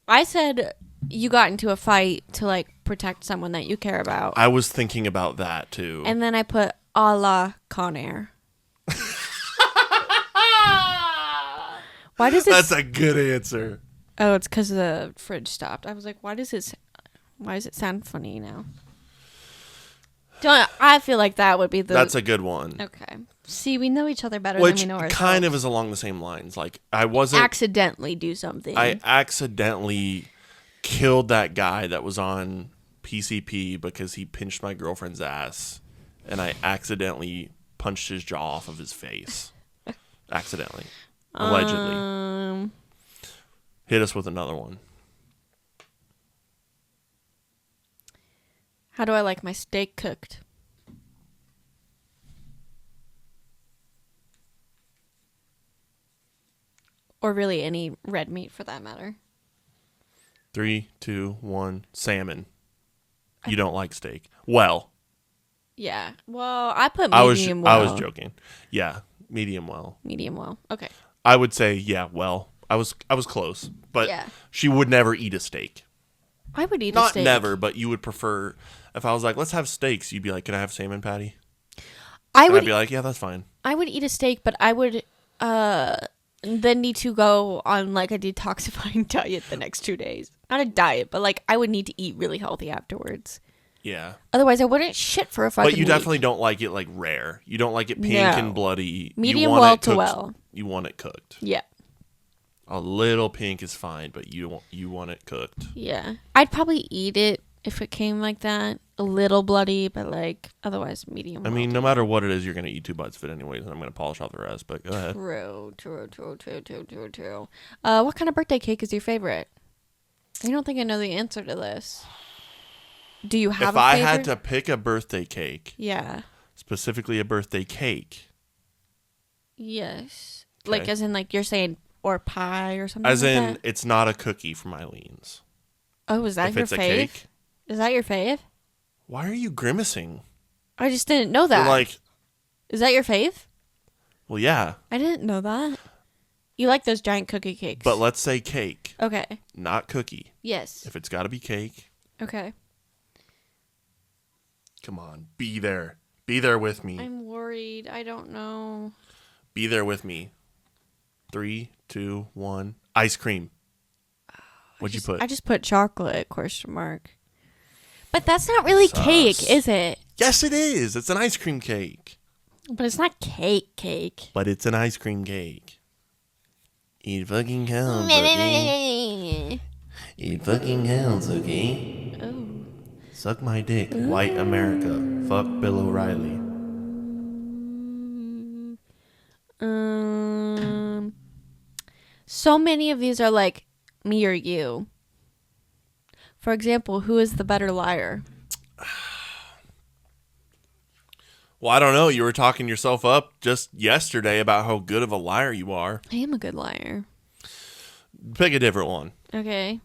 I said you got into a fight to like protect someone that you care about. I was thinking about that too. And then I put a la Con Air. Why does it... That's a good answer. Oh, it's because the fridge stopped. I was like, why does it sound funny now? I feel like that would be the... That's a good one. Okay. See, we know each other better than we know ourselves. Which kind of is along the same lines. Like, I wasn't... Accidentally do something. I accidentally killed that guy that was on PCP because he pinched my girlfriend's ass. And I accidentally punched his jaw off of his face. Accidentally. Allegedly. Hit us with another one. How do I like my steak cooked? Or really any red meat for that matter. 3, 2, 1. Salmon. You don't like steak. Well. Yeah. Well, I put medium well. I was joking. Yeah. Medium well. Medium well. Okay. I would say, yeah, well. I was close. But she would never eat a steak. I would eat a Not steak. never, but you would prefer, if I was like, let's have steaks, you'd be like, can I have salmon patty? I'd be like, yeah, that's fine. I would eat a steak, but I would then need to go on like a detoxifying diet the next 2 days. Not a diet, but like I would need to eat really healthy afterwards. Yeah. Otherwise, I wouldn't shit for a fucking But you week. definitely don't like it like rare. You don't like it pink and bloody. Medium well to cooked, well. You want it cooked. Yeah. A little pink is fine, but you want it cooked. Yeah. I'd probably eat it if it came like that. A little bloody, but like otherwise medium well. I mean, no matter what it is, you're going to eat 2 bites of it anyways, and I'm going to polish off the rest, but go ahead. True. What kind of birthday cake is your favorite? I don't think I know the answer to this. Do you have a favorite? If I had to pick a birthday cake. Yeah. Specifically a birthday cake. Yes. Okay. Like as in like you're saying or pie or something as like in that? It's not a cookie from Eileen's. Oh, is that if your it's fave? A cake. Is that your fave? Why are you grimacing? I just didn't know that. You're like, is that your fave? Well, yeah. I didn't know that. You like those giant cookie cakes. But let's say cake. Okay. Not cookie. Yes. If it's got to be cake. Okay. Come on. Be there. Be there with me. I'm worried. I don't know. Be there with me. 3, 2, 1. Ice cream. What'd you put? I just put chocolate, ? But that's not really cake, is it? Yes, it is. It's an ice cream cake. But it's not cake. But it's an ice cream cake. Eat fucking cows, okay? Eat fucking cows, okay? Oh. Suck my dick, white America. Fuck Bill O'Reilly. So many of these are like me or you. For example, who is the better liar? Well, I don't know. You were talking yourself up just yesterday about how good of a liar you are. I am a good liar. Pick a different one. Okay.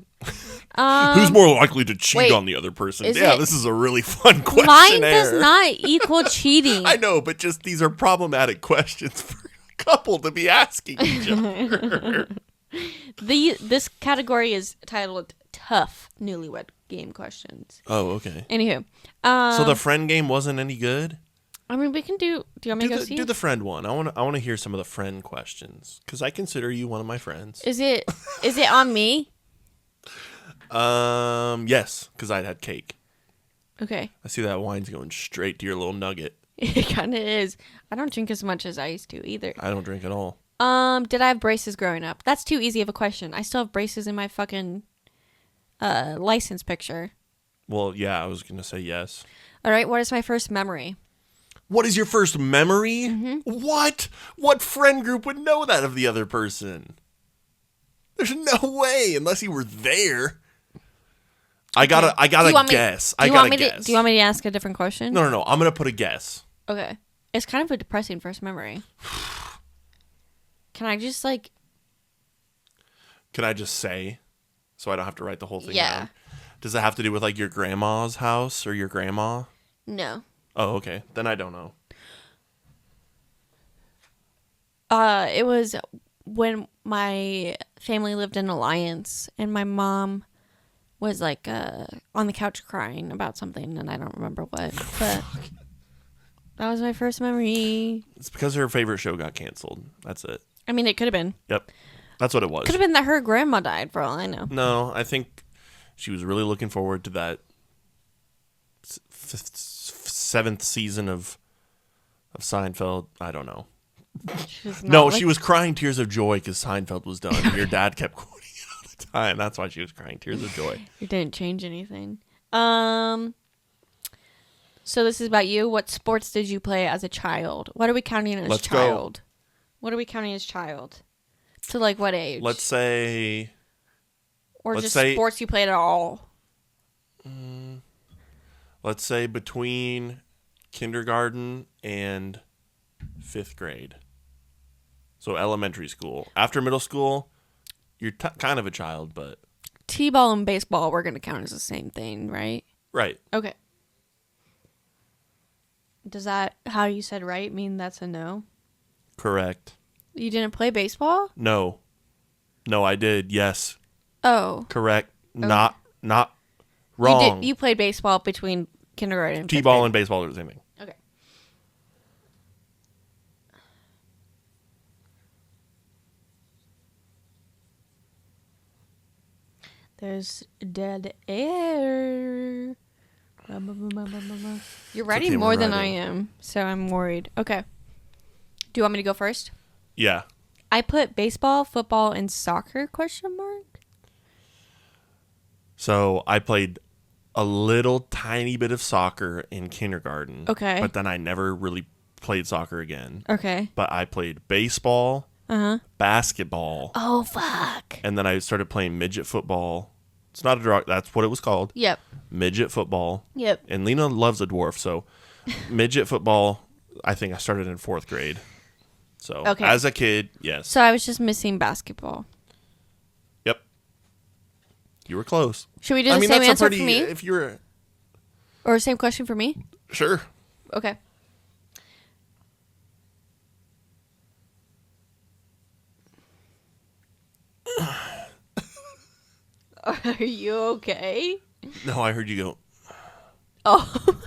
Who's more likely to cheat on the other person? Yeah, this is a really fun questionnaire. Mine does not equal cheating. I know, but just these are problematic questions for a couple to be asking each other. This category is titled Tough Newlywed Game Questions. Oh, okay. Anywho. So the friend game wasn't any good? I mean, we can do you want me to go see? Do the friend one. I want to hear some of the friend questions because I consider you one of my friends. Is it on me? Yes, because I had cake. Okay. I see that wine's going straight to your little nugget. It kind of is. I don't drink as much as I used to either. I don't drink at all. Did I have braces growing up? That's too easy of a question. I still have braces in my fucking license picture. Well, yeah, I was gonna say yes. All right. What is my first memory? What is your first memory? Mm-hmm. What? What friend group would know that of the other person? There's no way, unless you were there. I gotta guess. Do you want me to ask a different question? No. I'm gonna put a guess. Okay. It's kind of a depressing first memory. Can I just say, so I don't have to write the whole thing Yeah. down? Does it have to do with like your grandma's house or your grandma? No. Oh, okay. Then I don't know. It was when my family lived in Alliance, and my mom was like on the couch crying about something, and I don't remember what. But that was my first memory. It's because her favorite show got canceled. That's it. I mean, it could have been. Yep. That's what it was. Could have been that her grandma died, for all I know. No, I think she was really looking forward to that 7th season of Seinfeld. I don't know. She was crying tears of joy because Seinfeld was done. Your dad kept quoting it all the time. That's why she was crying tears of joy. It didn't change anything. So this is about you. What sports did you play as a child? What are we counting as child? Go. What are we counting as child? To like what age? Let's say sports you played at all. Let's say between kindergarten and 5th grade. So elementary school. After middle school, you're kind of a child, but... T-ball and baseball, we're going to count as the same thing, right? Right. Okay. Does that, how you said right, mean that's a no? Correct. You didn't play baseball? No, I did. Yes. Oh. Correct. Okay. Not Wrong. You played baseball between kindergarten and T-ball and baseball are the same thing. Okay. There's dead air. You're writing more than I am, so I'm worried. Okay. Do you want me to go first? Yeah. I put baseball, football, and soccer, question mark. So I played a little tiny bit of soccer in kindergarten. Okay. But then I never really played soccer again. Okay. But I played baseball, basketball. Oh, fuck. And then I started playing midget football. It's not a drug. That's what it was called. Yep. Midget football. Yep. And Lena loves a dwarf. So midget football, I think I started in 4th grade. So as a kid, yes. So I was just missing basketball. Yep. You were close. Should we do the same answer for me? If you were... Or same question for me? Sure. Okay. Are you okay? No, I heard you go. Oh.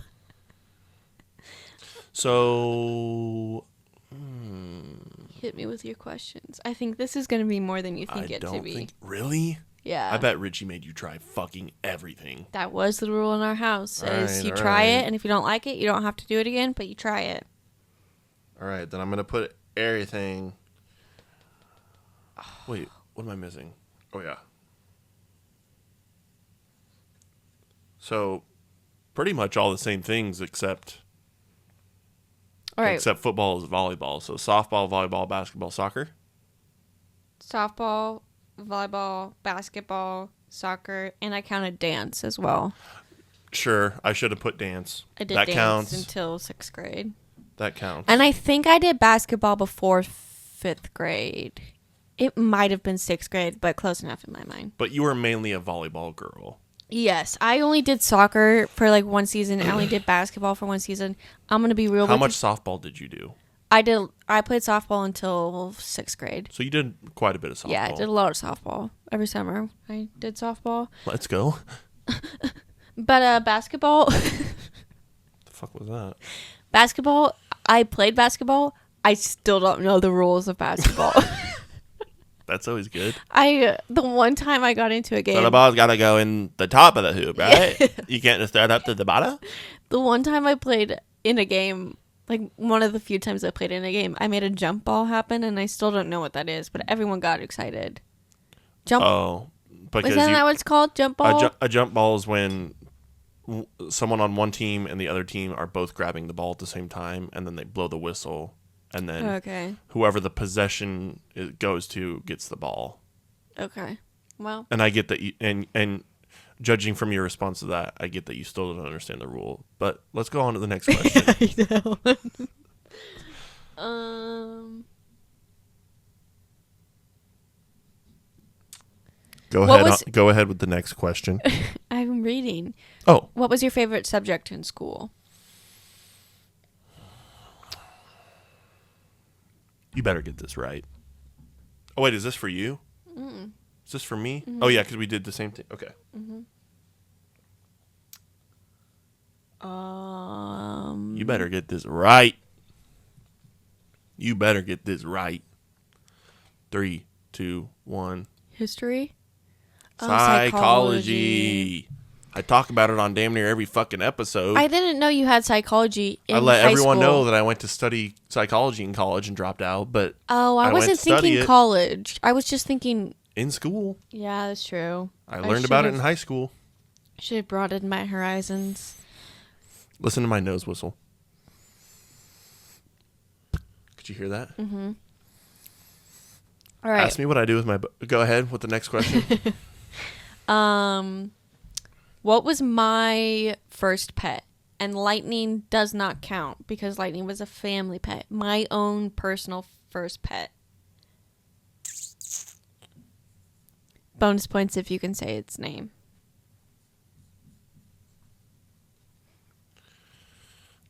So... Hit me with your questions. I think this is going to be more than you think it to be. Really? Yeah. I bet Richie made you try fucking everything. That was the rule in our house. Is you All try right. it, and if you don't like it, you don't have to do it again, but you try it. All right, then I'm going to put everything. Wait, what am I missing? Oh, yeah. So, pretty much all the same things except football is volleyball. So, softball, volleyball, basketball, soccer. Softball, volleyball, basketball, soccer, and I counted dance as well. Sure, I should have put dance. I did that dance counts. until 6th grade. That counts. And I think I did basketball before 5th grade. It might have been 6th grade, but close enough in my mind. But you were mainly a volleyball girl. Yes, I only did soccer for like one season. I only did basketball for one season. I'm gonna be real. How much softball did you do? I played softball until 6th grade. So you did quite a bit of softball. Yeah, I did a lot of softball every summer. I did softball. Let's go. But basketball. The fuck was that? Basketball. I played basketball. I still don't know the rules of basketball. That's always good. The one time I got into a game. So the ball's got to go in the top of the hoop, right? You can't just throw it up to the bottom? The one time I played in a game, like one of the few times I played in a game, I made a jump ball happen, and I still don't know what that is, but everyone got excited. Oh. Because isn't that what it's called? Jump ball? A jump ball is when someone on one team and the other team are both grabbing the ball at the same time, and then they blow the whistle. And then whoever the possession goes to gets the ball. Okay. Well. And I get that, and judging from your response to that, I get that you still don't understand the rule. But let's go on to the next question. I know. Go ahead with the next question. I'm reading. Oh. What was your favorite subject in school? You better get this right. Oh, wait, is this for you? Mm. Is this for me? Mm-hmm. Oh, yeah, because we did the same thing. Okay. Mm-hmm. You better get this right. You better get this right. 3, 2, 1. History? Psychology. I talk about it on damn near every fucking episode. I didn't know you had psychology in I let high everyone school. know that I went to study psychology in college and dropped out, but I wasn't thinking college. I was just thinking in school. Yeah, that's true. I learned about it in high school. Should have broadened my horizons. Listen to my nose whistle. Could you hear that? Mm-hmm. All right. Ask me what I do with my... Go ahead with the next question. What was my first pet? And lightning does not count because lightning was a family pet. My own personal first pet. Bonus points if you can say its name.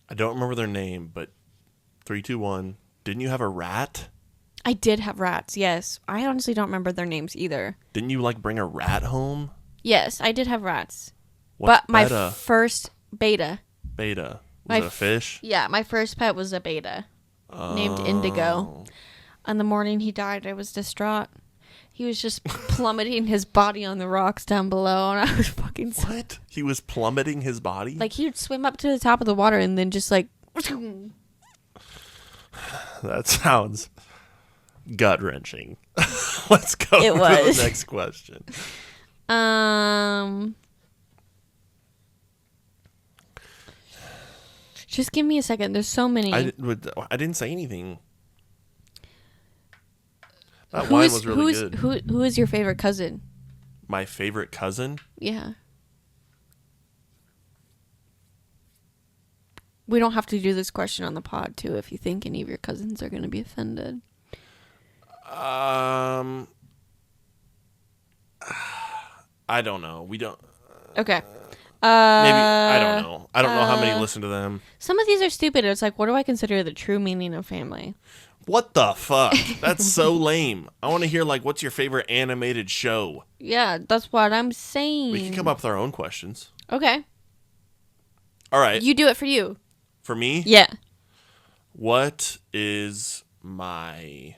I don't remember their name, but 3, 2, 1. Didn't you have a rat? I did have rats, yes. I honestly don't remember their names either. Didn't you, bring a rat home? Yes, I did have rats. What's but my beta? first beta. Beta. Was it a fish? Yeah, my first pet was a beta named Indigo. On the morning he died, I was distraught. He was just plummeting his body on the rocks down below, and I was fucking... What? He was plummeting his body? Like, he would swim up to the top of the water and then just, like... That sounds gut-wrenching. Let's go to the next question. Just give me a second. There's so many. I didn't say anything. That wine was really good. Who is your favorite cousin? My favorite cousin? Yeah. We don't have to do this question on the pod, too, if you think any of your cousins are going to be offended. I don't know. We don't... Okay. Maybe, I don't know. I don't know how many listen to them. Some of these are stupid. It's like, what do I consider the true meaning of family? What the fuck? That's so lame. I want to hear, like, what's your favorite animated show? Yeah, that's what I'm saying. We can come up with our own questions. Okay. All right. You do it for you. For me? Yeah. What is my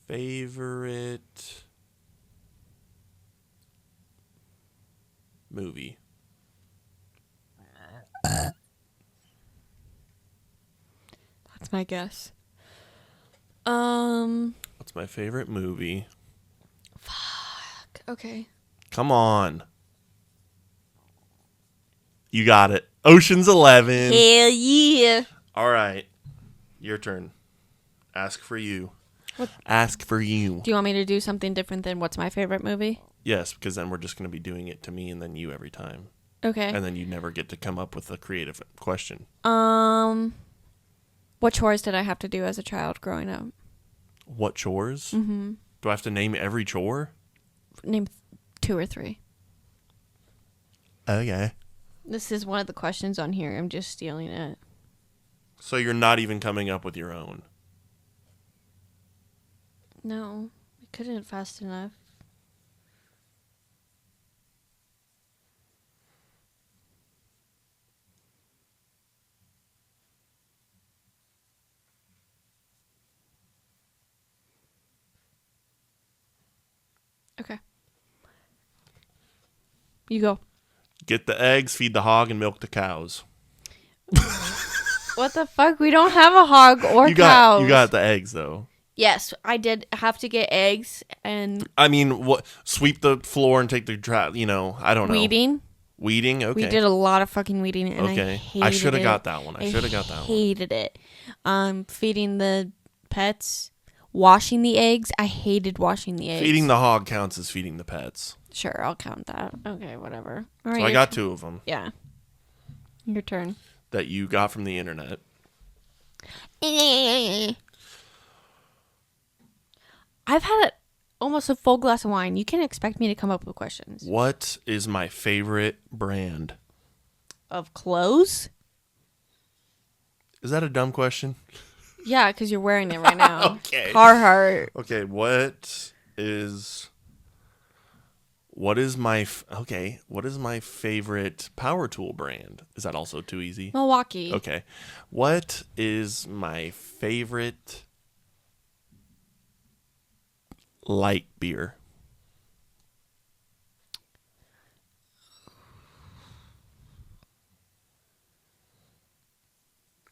favorite movie? That's my guess. What's my favorite movie? Fuck. Okay. Come on. You got it. Ocean's 11. Hell yeah. All right. Your turn. Ask for you. What? Ask for you. Do you want me to do something different than what's my favorite movie? Yes, because then we're just going to be doing it to me and then you every time. Okay. And then you never get to come up with a creative question. What chores did I have to do as a child growing up? What chores? Mm-hmm. Do I have to name every chore? Name 2 or 3. Okay. This is one of the questions on here. I'm just stealing it. So you're not even coming up with your own? No, I couldn't fast enough. Okay. You go. Get the eggs, feed the hog, and milk the cows. What the fuck? We don't have a hog or cows. You got the eggs, though. Yes, I did have to get eggs and... I mean, what? Sweep the floor and take the I don't know. Weeding? Weeding? Okay. We did a lot of fucking weeding, and okay. I hated it. I should have got that one. I hated it. Feeding the pets, washing the eggs. I hated washing the eggs. Feeding the hog counts as feeding the pets. Sure, I'll count that. Okay, whatever. All right, so I got 2 of them. Yeah. Your turn. That you got from the internet. I've had almost a full glass of wine. You can expect me to come up with questions. What is my favorite brand? Of clothes? Is that a dumb question? Yeah, because you're wearing it right now. Okay. Carhartt. Okay, what is my favorite power tool brand? Is that also too easy? Milwaukee. Okay. What is my favorite light beer?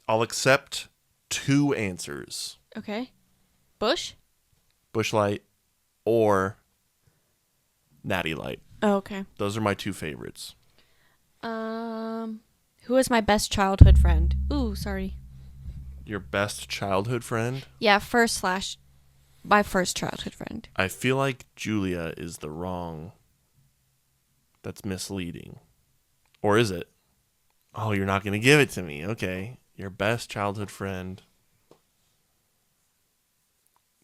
I'll accept 2 answers. Okay. Busch Light or Natty Light. Oh, okay. Those are my 2 favorites. Who is my best childhood friend? Ooh, sorry. Your best childhood friend? Yeah, my first childhood friend. I feel like Julia is the wrong. That's misleading. Or is it? Oh, you're not going to give it to me. Okay. Your best childhood friend.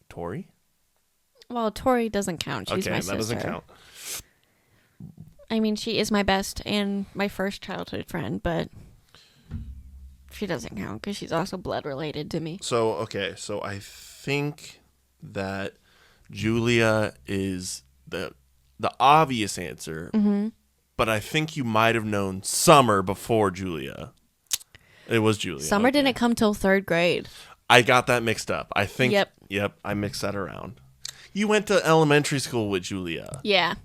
Tori? Well, Tori doesn't count. She's my sister. Okay, that doesn't count. I mean, she is my best and my first childhood friend, but she doesn't count because she's also blood related to me. So I think that Julia is the the obvious answer, but I think you might have known Summer before Julia. It was Julia. Summer didn't come till 3rd grade. I got that mixed up. I think. Yep. I mixed that around. You went to elementary school with Julia. Yeah.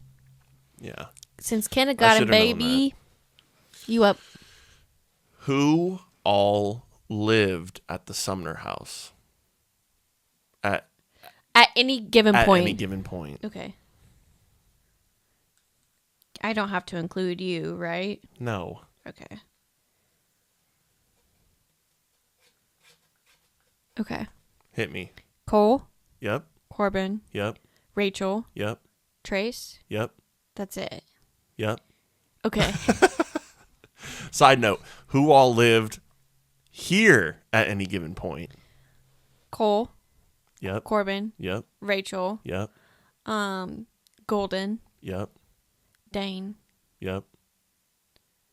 Yeah. Since kindergarten, baby. You up? Who all lived at the Sumner house? At any given point. At any given point. Okay. I don't have to include you, right? No. Okay. Okay. Hit me. Cole. Yep. Corbin. Yep. Rachel. Yep. Trace. Yep. That's it. Yep. Okay. Side note, who all lived here at any given point? Cole. Yep. Corbin. Yep. Rachel. Yep. Golden. Yep. Dane. Yep.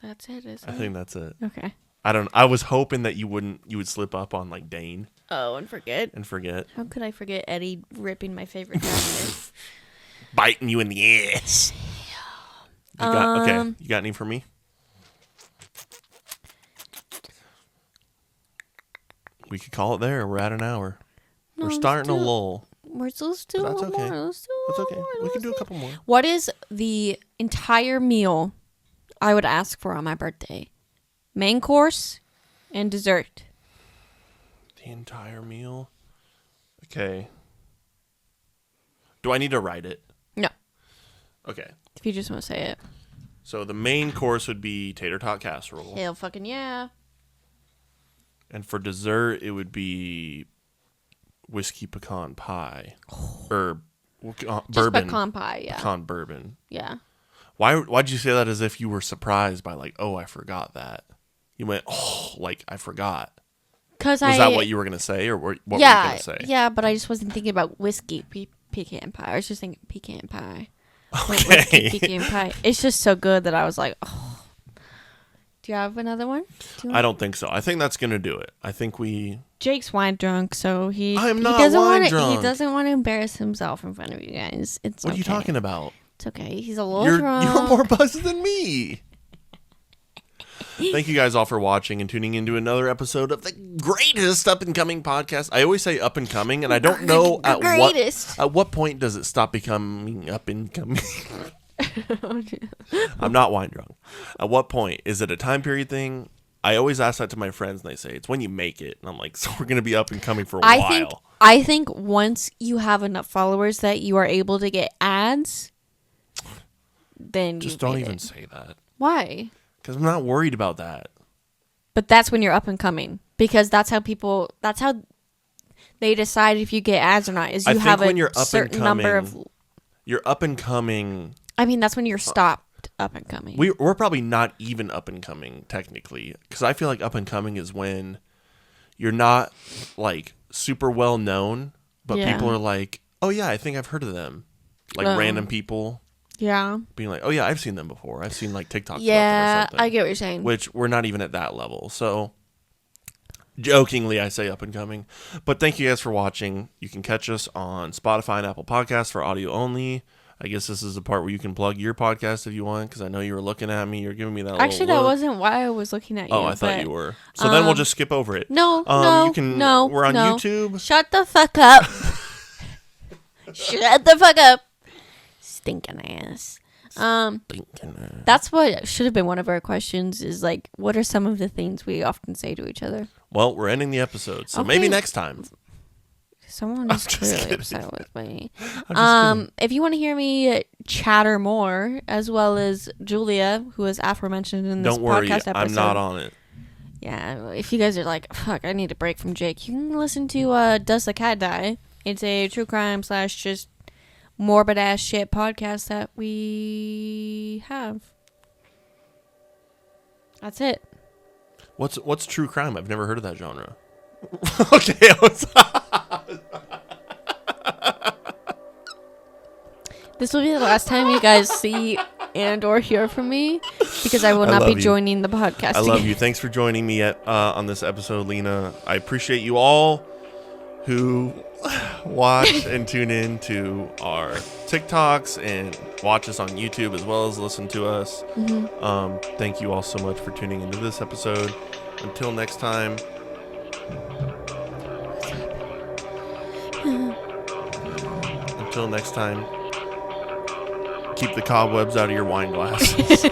That's it, isn't I think that's it. Okay. I was hoping that you would slip up on like Dane. Oh, and forget. How could I forget Eddie ripping my favorite character? Biting you in the ass. You got any for me? We could call it there. We're at an hour. No, we're starting a lull. Let's do That's one okay. more. Let's do That's one okay. more. We can do a couple more. What is the entire meal I would ask for on my birthday? Main course and dessert. The entire meal? Okay. Do I need to write it? No. Okay. If you just want to say it. So the main course would be tater tot casserole. Hell fucking yeah. And for dessert, it would be whiskey pecan pie. Or Just bourbon. pecan pie, yeah. Pecan bourbon. Yeah. Why'd you say that as if you were surprised by like, oh, I forgot that? You went, oh, like, I forgot. Was that what you were going to say? Or what were you going to say? Yeah, but I just wasn't thinking about whiskey pecan pie. I was just thinking pecan pie. Okay. Whiskey pecan pie. It's just so good that I was like, oh. Do you have another one? I don't think so. I think that's going to do it. I think Jake's wine drunk, so I am not doesn't wine wanna, drunk. He doesn't want to embarrass himself in front of you guys. It's What okay. are you talking about? It's okay. He's a little drunk. You're more buzzed than me. Thank you guys all for watching and tuning into another episode of the greatest up-and-coming podcast. I always say up-and-coming, and I don't know at what point does it stop becoming up-and-coming. I'm not wine drunk. At what point? Is it a time period thing? I always ask that to my friends, and they say, it's when you make it. And I'm like, so we're going to be up-and-coming for a while. I think once you have enough followers that you are able to get ads, then just don't even say that. Why? Because I'm not worried about that. But that's when you're up and coming. Because that's how they decide if you get ads or not. Is you have a certain number of... You're up and coming. I mean, that's when you're stopped up and coming. We're probably not even up and coming, technically. Because I feel like up and coming is when you're not, like, super well known. But people are like, oh, yeah, I think I've heard of them. Like, random people. Yeah. Being like, oh, yeah, I've seen them before. I've seen, like, TikTok stuff or something. I get what you're saying. Which we're not even at that level. So, jokingly, I say up and coming. But thank you guys for watching. You can catch us on Spotify and Apple Podcasts for audio only. I guess this is the part where you can plug your podcast if you want, because I know you were looking at me. You're giving me that little Actually, that wasn't why I was looking at you. Oh, I thought you were. So then we'll just skip over it. No, you can. We're on YouTube. Shut the fuck up. Shut the fuck up. Stinking ass. That's what should have been one of our questions is like, what are some of the things we often say to each other? Well, we're ending the episode, so maybe next time. Someone is clearly upset with me. If you want to hear me chatter more, as well as Julia, who was aforementioned in this podcast episode. I'm not on it. Yeah, if you guys are like, fuck, I need a break from Jake, you can listen to Does the Cat Die? It's a true crime / just morbid ass shit podcast that we have. That's it. What's true crime? I've never heard of that genre. Okay. This will be the last time you guys see and or hear from me because I will not be joining the podcast. I love you. Thanks for joining me on this episode, Lena. I appreciate you all who watch and tune in to our TikToks and watch us on YouTube as well as listen to us. Thank you all so much for tuning into this episode. Until next time. Until next time. Keep the cobwebs out of your wine glasses.